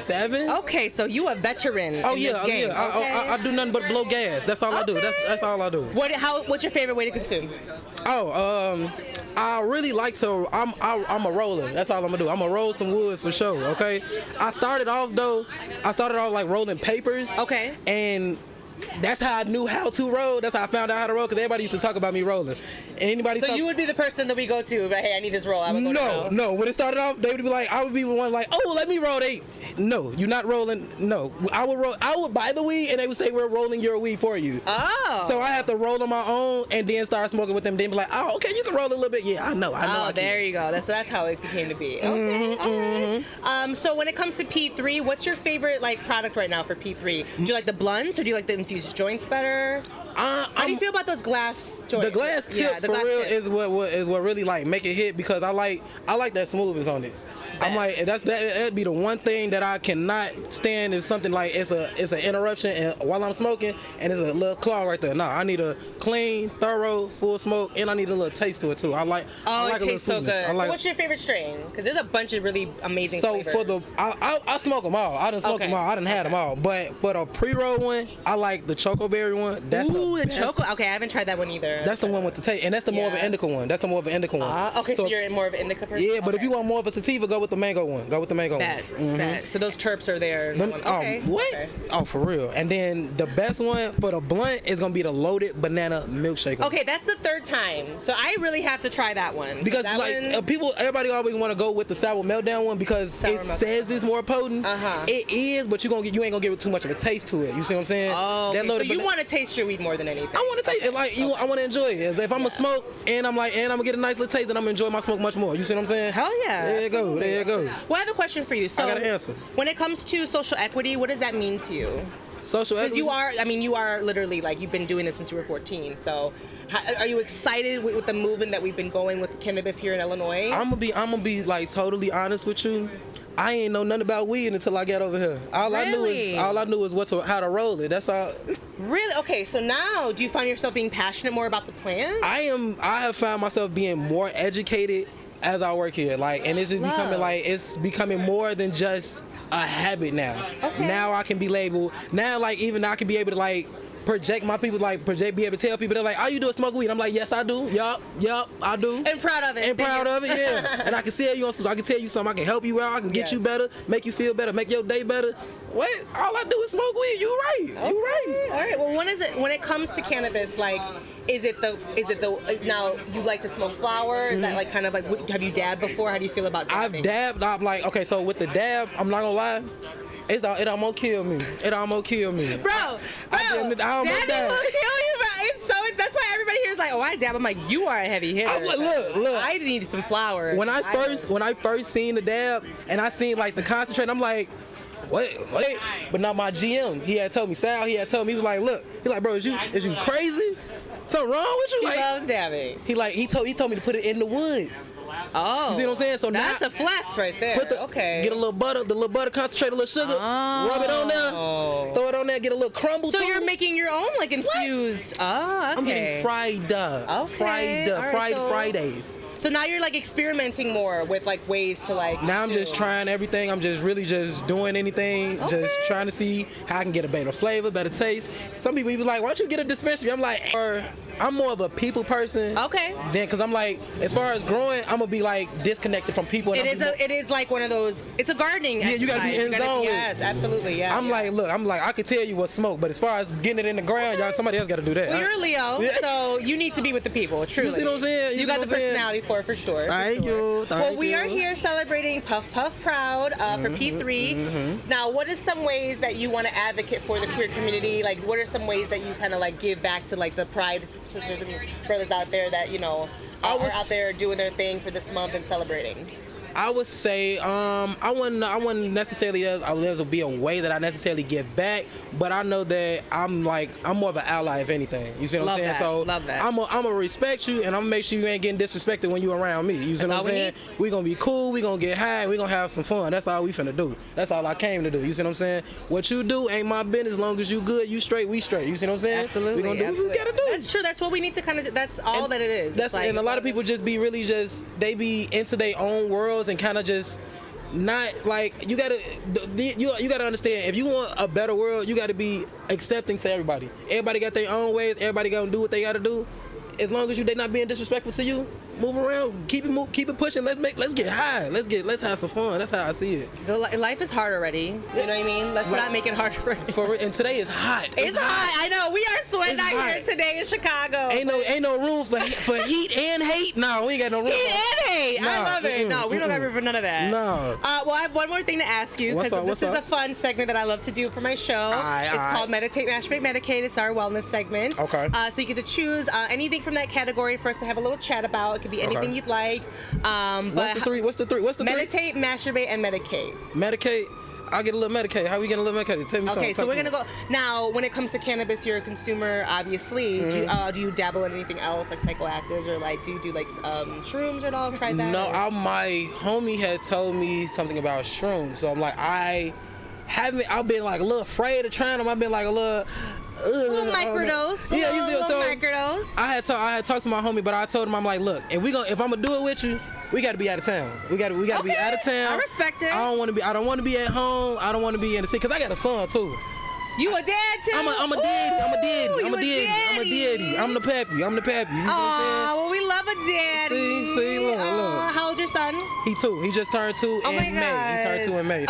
S9: 7.
S3: Okay, so you a veteran.
S9: Oh
S3: in
S9: yeah,
S3: this game.
S9: I do nothing but blow gas. That's all I do. That's all I do.
S3: What's your favorite way to consume?
S9: I really like to. I'm a roller. That's all I'm gonna do. I'm gonna roll some woods for sure. Okay. I started off like rolling papers.
S3: Okay.
S9: And that's how I knew how to roll. That's how I found out how to roll, because everybody used to talk about me rolling.
S3: So you would be the person that we go to, but hey, I need this roll. I would go to roll.
S9: No. When it started off, they would be like, I would be the one like, oh, let me roll. No, you're not rolling. No, I would buy the weed, and they would say, we're rolling your weed for you.
S3: Oh.
S9: So I had to roll on my own, and then start smoking with them. Then be like, oh, okay, you can roll a little bit. Yeah, I know.
S3: Oh, there you go. That's how it became to be. Okay. All right. So when it comes to P3, what's your favorite product right now for P3? Do you like the blunts, or do you like the infused joints better? How do you feel about those glass joints?
S9: The glass tip is what really make it hit, because I like that smoothness on it. I'm like, that'd be the one thing that I cannot stand, is something like it's an interruption and while I'm smoking and there's a little claw right there. No, I need a clean, thorough, full smoke, and I need a little taste to it too. I like
S3: it tastes so good.
S9: So
S3: what's your favorite strain? Because there's a bunch of really amazing flavors.
S9: So I smoke them all. I done smoked them all. I done had them all. But a pre-roll one, I like the choco berry one. That's the
S3: choco. Okay, I haven't tried that one either.
S9: That's the one with the taste, and that's the more of an indica one.
S3: Okay, so you're more of an indica person.
S9: Yeah, but if you want more of a sativa, go with the mango one.
S3: Bad. So those terps are there. Okay.
S9: What?
S3: Okay.
S9: Oh, for real. And then the best one for the blunt is gonna be the loaded banana milkshake one.
S3: Okay, that's the third time. So I really have to try that one.
S9: Because everybody always want to go with the sour meltdown one, because says it's more potent. It is, but you ain't gonna get too much of a taste to it. You see what I'm saying?
S3: Oh, okay. So you want to taste your weed more than anything.
S9: I want to taste it. I want to enjoy it. If I'm gonna smoke and I'm gonna get a nice little taste, then I'm gonna enjoy my smoke much more. You see what I'm saying?
S3: Hell yeah.
S9: There you go.
S3: Well, I have a question for you. So
S9: I got an answer.
S3: When it comes to social equity, what does that mean to you?
S9: Social equity?
S3: Because you are literally you've been doing this since you were 14. So are you excited with the movement that we've been going with cannabis here in Illinois?
S9: I'm gonna be totally honest with you. I ain't know nothing about weed until I got over here. All I knew is how to roll it. That's all.
S3: Really? Okay. So now, do you find yourself being passionate more about the plant?
S9: I have found myself being more educated as I work here, and it's just becoming more than just a habit now.
S3: Okay.
S9: Now I can be labeled. Now, even I can be able to project my people, be able to tell people, they're like, oh, you do smoke weed? I'm like, yes, I do. Yup, I do.
S3: And proud of it.
S9: Yeah. And I can tell you something. I can help you out. I can get you better, make you feel better, make your day better. What? All I do is smoke weed. You right.
S3: Okay. You right. All right. Well, when it comes to cannabis, is it the now you like to smoke flower? Is that have you dabbed before? How do you feel about dabbing?
S9: I've dabbed. I'm okay. So with the dab, I'm not gonna lie. It almost killed me.
S3: Bro, dabbing will kill you, bro. That's why everybody here is like, oh, I dab. I'm like, you are a heavy hitter.
S9: Look.
S3: I need some flour.
S9: When I first seen the dab and I seen the concentrate, I'm like, what? But now my GM, he had told me, he was like, look, bro, is you crazy? Something wrong with you?
S3: He loves dabbing.
S9: He told me to put it in the woods.
S3: Oh,
S9: you see what I'm saying? So
S3: that's a flex right there. Okay.
S9: Get a little butter, concentrate, a little sugar, rub it on there, throw it on there, get a little crumble.
S3: So you're making your own infused. Oh, okay.
S9: I'm getting fried up.
S3: Okay.
S9: Fridays.
S3: So now you're experimenting more with ways to
S9: Now I'm just trying everything. I'm just really just doing anything, just trying to see how I can get a better flavor, better taste. Some people even why don't you get a dispensary? I'm I'm more of a people person.
S3: Okay.
S9: Then, cause I'm as far as growing, I'm gonna be disconnected from people.
S3: It is one of those. It's a gardening.
S9: Yeah, you gotta be in zone.
S3: Yes, absolutely. Yeah.
S9: I'm I could tell you what smoke, but as far as getting it in the ground, somebody else got to do that.
S3: Well, you're a Leo, so you need to be with the people. Truly.
S9: You see what I'm saying?
S3: You got the personality for sure.
S9: Thank you.
S3: Well, we are here celebrating Puff Puff Proud for P3. Now, what are some ways that you want to advocate for the queer community? What are some ways that you kind of give back to the Pride sisters and brothers out there that are out there doing their thing for this month and celebrating?
S9: I would say I wouldn't necessarily there'll be a way that I necessarily give back, but I know that I'm more of an ally if anything. You see what I'm saying? So
S3: love that.
S9: I'm gonna respect you, and I'm gonna make sure you ain't getting disrespected when you around me. You see what I'm saying? We gonna be cool, we gonna get high, we gonna have some fun. That's all we finna do. That's all I came to do. You see what I'm saying? What you do ain't my business. As long as you good, you straight, we straight. You see what I'm saying?
S3: Absolutely.
S9: We gonna do what we gotta do.
S3: That's true. That's what we need to kind of. That's all that it is.
S9: And a lot of people just be really they be into their own worlds and kind of just not like you gotta you gotta understand, if you want a better world, you gotta be accepting to everybody. Everybody got their own ways. Everybody gotta do what they gotta do. As long as they not being disrespectful to you, move around, keep it pushing. Let's get high. Let's have some fun. That's how I see it.
S3: Life is hard already. You know what I mean? Let's not make it harder for
S9: And today is hot.
S3: It's hot. I know. We are sweating out here today in Chicago.
S9: Ain't no room for heat and hate. No, we ain't got no room.
S3: Heat and hate.
S9: No,
S3: I love it. No, we don't got room for none of that.
S9: No.
S3: Well, I have one more thing to ask you, because this is a fun segment that I love to do for my show. It's called Meditate, Masturbate, Medicate. It's our wellness segment.
S9: Okay.
S3: So you get to choose anything from that category for us to have a little chat about. It could be anything you'd like.
S9: What's the three?
S3: Meditate, masturbate, and medicate.
S9: Medicate. I'll get a little Medicaid. How we getting a little Medicaid? Tell me something.
S3: Okay, so we're gonna go now. When it comes to cannabis, you're a consumer, obviously. Do you dabble in anything else, like psychoactives, or like do you do like shrooms at all? Tried that?
S9: No, my homie had told me something about shrooms, so I'm like, I've been like a little afraid of trying them. I've been like a little
S3: microdose.
S9: Yeah,
S3: little microdose.
S9: I had talked to my homie, but I told him, I'm like, look, if I'm gonna do it with you, we got to be out of town. We got to be out of town.
S3: I respect it.
S9: I don't want to be at home. I don't want to be in the city, because I got a son too.
S3: You a dad too?
S9: I'm a daddy. I'm the pappy. You know what I'm saying?
S3: Well, we love a daddy.
S9: See, look.
S3: How old's your son?
S9: He 2. He just turned 2 in May. He turned 2 in May.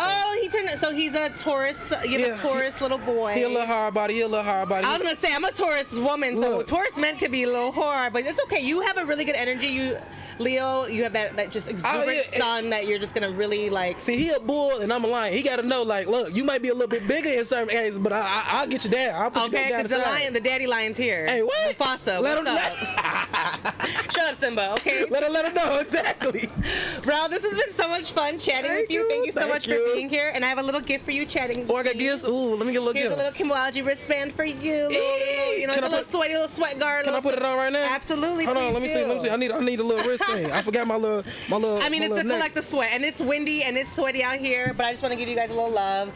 S3: So he's a Taurus. You have a Taurus little boy.
S9: He a little hard body.
S3: I was gonna say, I'm a Taurus woman, so Taurus men could be a little hard, but it's okay. You have a really good energy. Leo, you have that just exuberant son that you're just gonna really like.
S9: See, he a bull and I'm a lion. He gotta know, like, look, you might be a little bit bigger in certain areas, but I'll get you there. I'll put you down the side.
S3: The daddy lion's here.
S9: Hey, what?
S3: Mufasa, what's up? Shut up, Simba, okay?
S9: Let him know, exactly.
S3: Bro, this has been so much fun chatting with you. Thank you so much for being here. And I have a little gift for you chatting.
S9: Oh, I got gifts? Ooh, let me get a little gift.
S3: Here's a little Kimbology wristband for you. It's a little sweaty, little sweat guard.
S9: Can I put it on right now?
S3: Absolutely,
S9: Hold on, let me see. I need a little wrist thing. I forgot my little.
S3: I mean, it's to collect the sweat, and it's windy and it's sweaty out here, but I just want to give you guys a little love.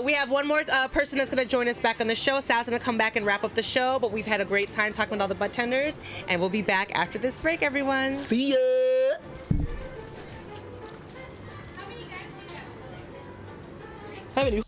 S3: We have one more person that's going to join us back on the show. Sal's going to come back and wrap up the show, but we've had a great time talking with all the Budtenders, and we'll be back after this break, everyone.
S9: See ya! How many?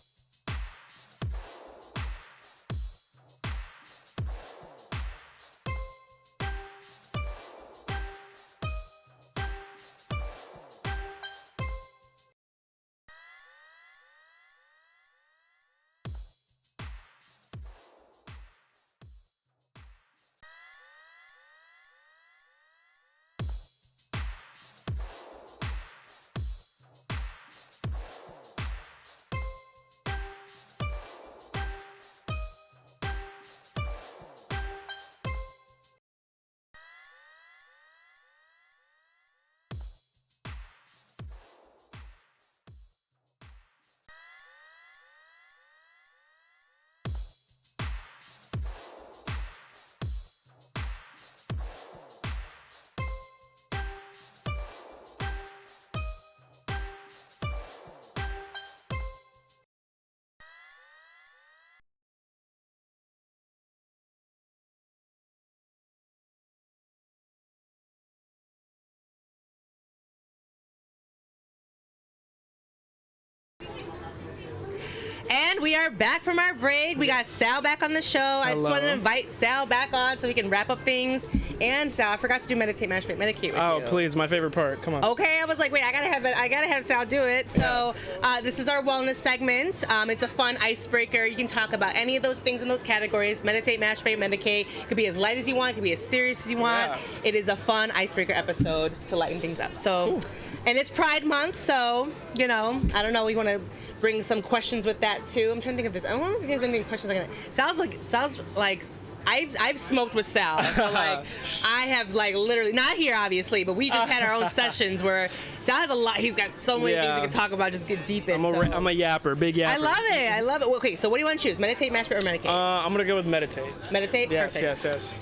S3: And we are back from our break. We got Sal back on the show. I just wanted to invite Sal back on so we can wrap up things. And Sal, I forgot to do Meditate, Masturbate, Medicate with you.
S4: Oh, please, my favorite part. Come on.
S3: Okay, I was like, wait, I gotta have Sal do it. So this is our wellness segment. It's a fun icebreaker. You can talk about any of those things in those categories. Meditate, Masturbate, Medicate. It could be as light as you want. It could be as serious as you want.
S4: Yeah.
S3: It is a fun icebreaker episode to lighten things up. So. Cool. And it's Pride Month, so, I don't know, we want to bring some questions with that, too. I'm trying to think if I don't know if there's any questions I can... Sal's like, I've smoked with Sal, so, like, I have, like, literally, not here, obviously, but we just had our own sessions where Sal has a lot, he's got so many things we can talk about, just get deep in.
S4: I'm a yapper, big yapper.
S3: I love it. Okay, so what do you want to choose? Meditate, masturbate, or medicate?
S4: I'm going to go with meditate.
S3: Meditate?
S4: Yes,
S3: perfect.
S4: yes.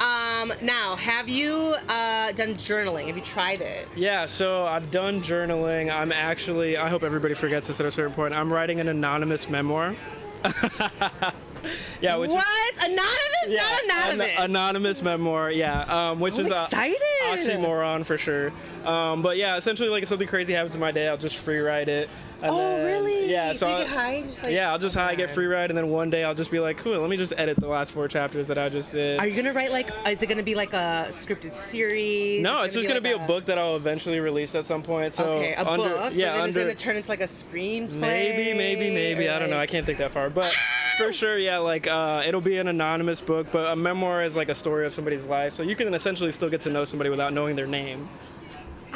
S3: Now, have you done journaling? Have you tried it?
S4: Yeah, so I've done journaling. I hope everybody forgets this at a certain point. I'm writing an anonymous memoir. Yeah, which
S3: what?
S4: is
S3: Anonymous? Not anonymous.
S4: Anonymous memoir. Yeah, which is
S3: excited.
S4: Oxymoron for sure. But yeah, essentially, like if something crazy happens in my day, I'll just free write it. And then,
S3: really?
S4: Yeah.
S3: So you get high? Just like,
S4: yeah, I'll just high, get free ride, and then one day I'll just be like, cool, let me just edit the last 4 chapters that I just did.
S3: Are you gonna write like? Is it gonna be like a scripted series?
S4: No, it's just gonna be a book that I'll eventually release at some point. So
S3: okay, a book.
S4: Yeah,
S3: but then it's gonna turn into like a screenplay.
S4: Maybe. I don't know. I can't think that far, but for sure, yeah. Like it'll be an anonymous book, but a memoir is like a story of somebody's life, so you can essentially still get to know somebody without knowing their name.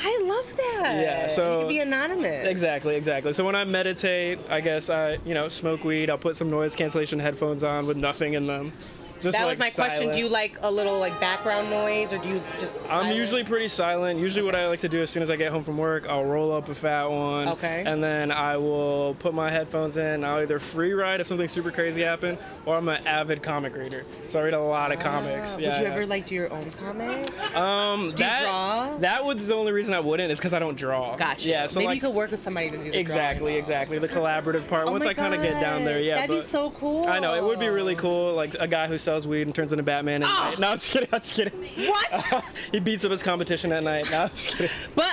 S3: I love that.
S4: Yeah, so
S3: you can be anonymous.
S4: Exactly. So when I meditate, I guess I, smoke weed. I'll put some noise cancellation headphones on with nothing in them. Just
S3: that
S4: like
S3: was my
S4: silent.
S3: question. Do you like a little like background noise, or do you just?
S4: I'm usually pretty silent. Usually, what I like to do as soon as I get home from work, I'll roll up a fat one.
S3: Okay.
S4: And then I will put my headphones in. I'll either free ride if something super crazy happened, or I'm an avid comic reader. So I read a lot of comics.
S3: Would you ever like do your own comic? Do you draw?
S4: That was the only reason I wouldn't, is because I don't draw.
S3: Gotcha.
S4: Yeah. So
S3: maybe
S4: like,
S3: you could work with somebody to do the
S4: exactly. The collaborative part.
S3: Oh
S4: Once
S3: my
S4: I kind of get down there, yeah.
S3: That'd be so cool.
S4: I know, it would be really cool. Like a guy who sells weed and turns into Batman at night. No, I'm just kidding.
S3: What?
S4: He beats up his competition at night. No, I'm just kidding.
S3: But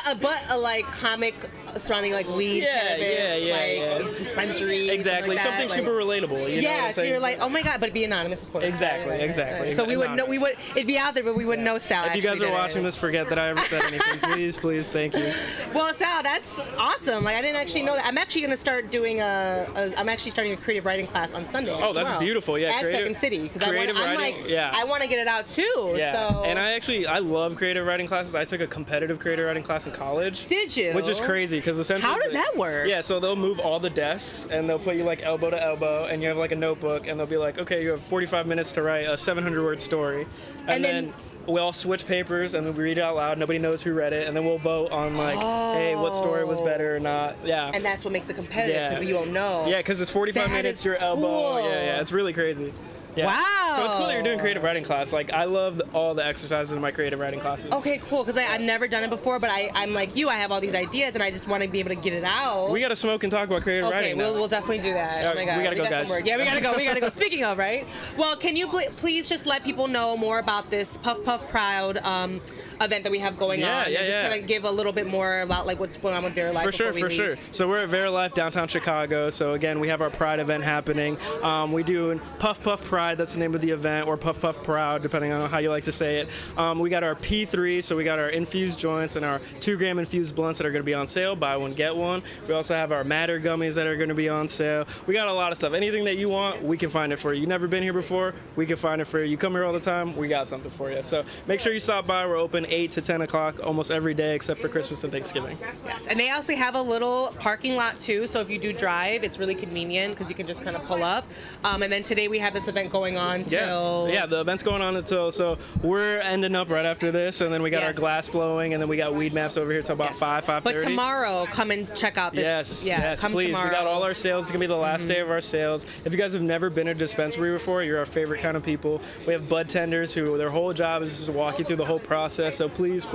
S3: a like comic surrounding like weed, cannabis, dispensary.
S4: Exactly,
S3: like
S4: something super relatable. You know what I'm
S3: so
S4: saying?
S3: you're like, oh my god, but it'd be anonymous, of course.
S4: Exactly.
S3: So we would know. It'd be out there, but we wouldn't know Sal.
S4: If you guys are watching this, forget that I ever said anything. Please, thank you.
S3: Well, Sal, that's awesome. Like I didn't actually know that. I'm actually gonna start doing I'm actually starting a creative writing class on Sunday.
S4: Oh, that's
S3: tomorrow,
S4: beautiful. Yeah,
S3: at Second City, because I want to get it out too.
S4: Yeah.
S3: So.
S4: And I love creative writing classes. I took a competitive creative writing class in college.
S3: Did you?
S4: Which is crazy because essentially.
S3: How does that work?
S4: Yeah, so they'll move all the desks and they'll put you like elbow to elbow, and you have like a notebook, and they'll be like, okay, you have 45 minutes to write a 700-word story, and then we all switch papers and then we read it out loud. Nobody knows who read it, and then we'll vote on like, hey, what story was better or not. Yeah.
S3: And that's what makes it competitive, because you don't know.
S4: Yeah, because it's 45 minutes, your elbow.
S3: Cool.
S4: Yeah, it's really crazy. Yeah.
S3: Wow.
S4: So it's cool that you're doing creative writing class. Like, I love all the exercises in my creative writing classes.
S3: Okay, cool, because I've never done it before, but I'm like you, I have all these ideas, and I just want to be able to get it out.
S4: We got to smoke and talk about creative writing now.
S3: We'll definitely do that.
S4: Yeah,
S3: oh my god.
S4: we got to go, guys.
S3: Yeah, we got to go. Speaking of, right? Well, can you please just let people know more about this Puff Puff Proud event that we have going on?
S4: Yeah.
S3: Just kind of give a little bit more about like what's going on with Verilife.
S4: For sure. So we're at Verilife downtown Chicago. So again, we have our Pride event happening. We do Puff Puff Pride. That's the name of the event, or Puff Puff Proud, depending on how you like to say it. We got our P3, so we got our infused joints and our 2-gram infused blunts that are going to be on sale. Buy one, get one. We also have our Matter gummies that are going to be on sale. We got a lot of stuff. Anything that you want, we can find it for you. You've never been here before, we can find it for you. You come here all the time, we got something for you. So make sure you stop by. We're open 8 to 10 o'clock almost every day except for Christmas and Thanksgiving.
S3: Yes, and they also have a little parking lot too, so if you do drive, it's really convenient because you can just kind of pull up. And then today we have this event going on till...
S4: Yeah, the event's going on until, so we're ending up right after this, and then we got our glass blowing, and then we got Weedmaps over here till about 5:30.
S3: But tomorrow, come and check out this.
S4: Yes,
S3: come
S4: please.
S3: tomorrow.
S4: We got all our sales. It's going to be the last day of our sales. If you guys have never been to a dispensary before, you're our favorite kind of people. We have Budtenders who their whole job is just to walk you through the whole process. So please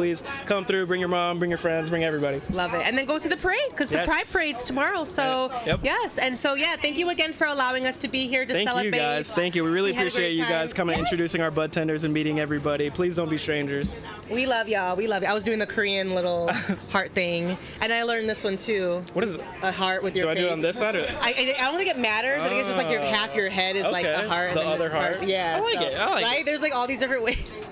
S4: come through. Bring your mom, bring your friends, bring everybody.
S3: Love it. And then go to the parade, because the Pride Parade's tomorrow. So, yes. And so, thank you again for allowing us to be here to celebrate.
S4: Thank you, guys. Thank you. We really appreciate you guys coming and introducing our Budtenders and meeting everybody. Please don't be strangers.
S3: We love y'all. We love you. I was doing the Korean little heart thing, and I learned this one too.
S4: What is it?
S3: A heart with your face.
S4: Do I do it on this side?
S3: I don't think it matters. I think it's just like half your head is like a heart.
S4: The
S3: and then
S4: other heart?
S3: Part, yeah.
S4: I like it.
S3: Right? There's like all these different ways.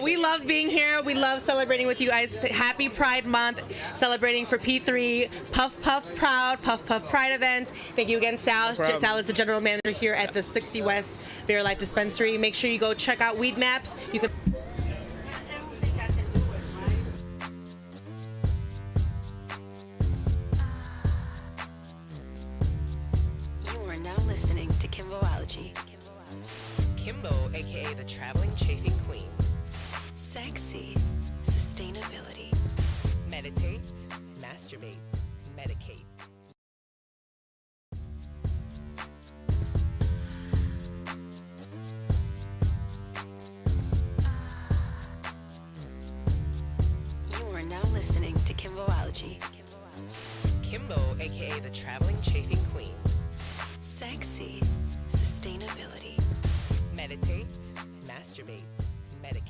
S3: We love being here. We love celebrating with you guys. Happy Pride Month. Celebrating for P3 Puff Puff Proud, Puff Puff Pride event. Thank you again, Sal.
S4: No
S3: Sal is the general manager here at the 60 West Verilife Dispensary. Make sure you go check out Weedmaps. You can.
S1: You are now listening to Kimbology.
S2: Kimbo, aka the traveling chafing queen.
S1: Sexy sustainability.
S2: Meditate, masturbate, medicate.
S1: You are now listening to Kimbology.
S2: Kimbo, aka the traveling chafing queen.
S1: Sexy sustainability.
S2: masturbate, medicate.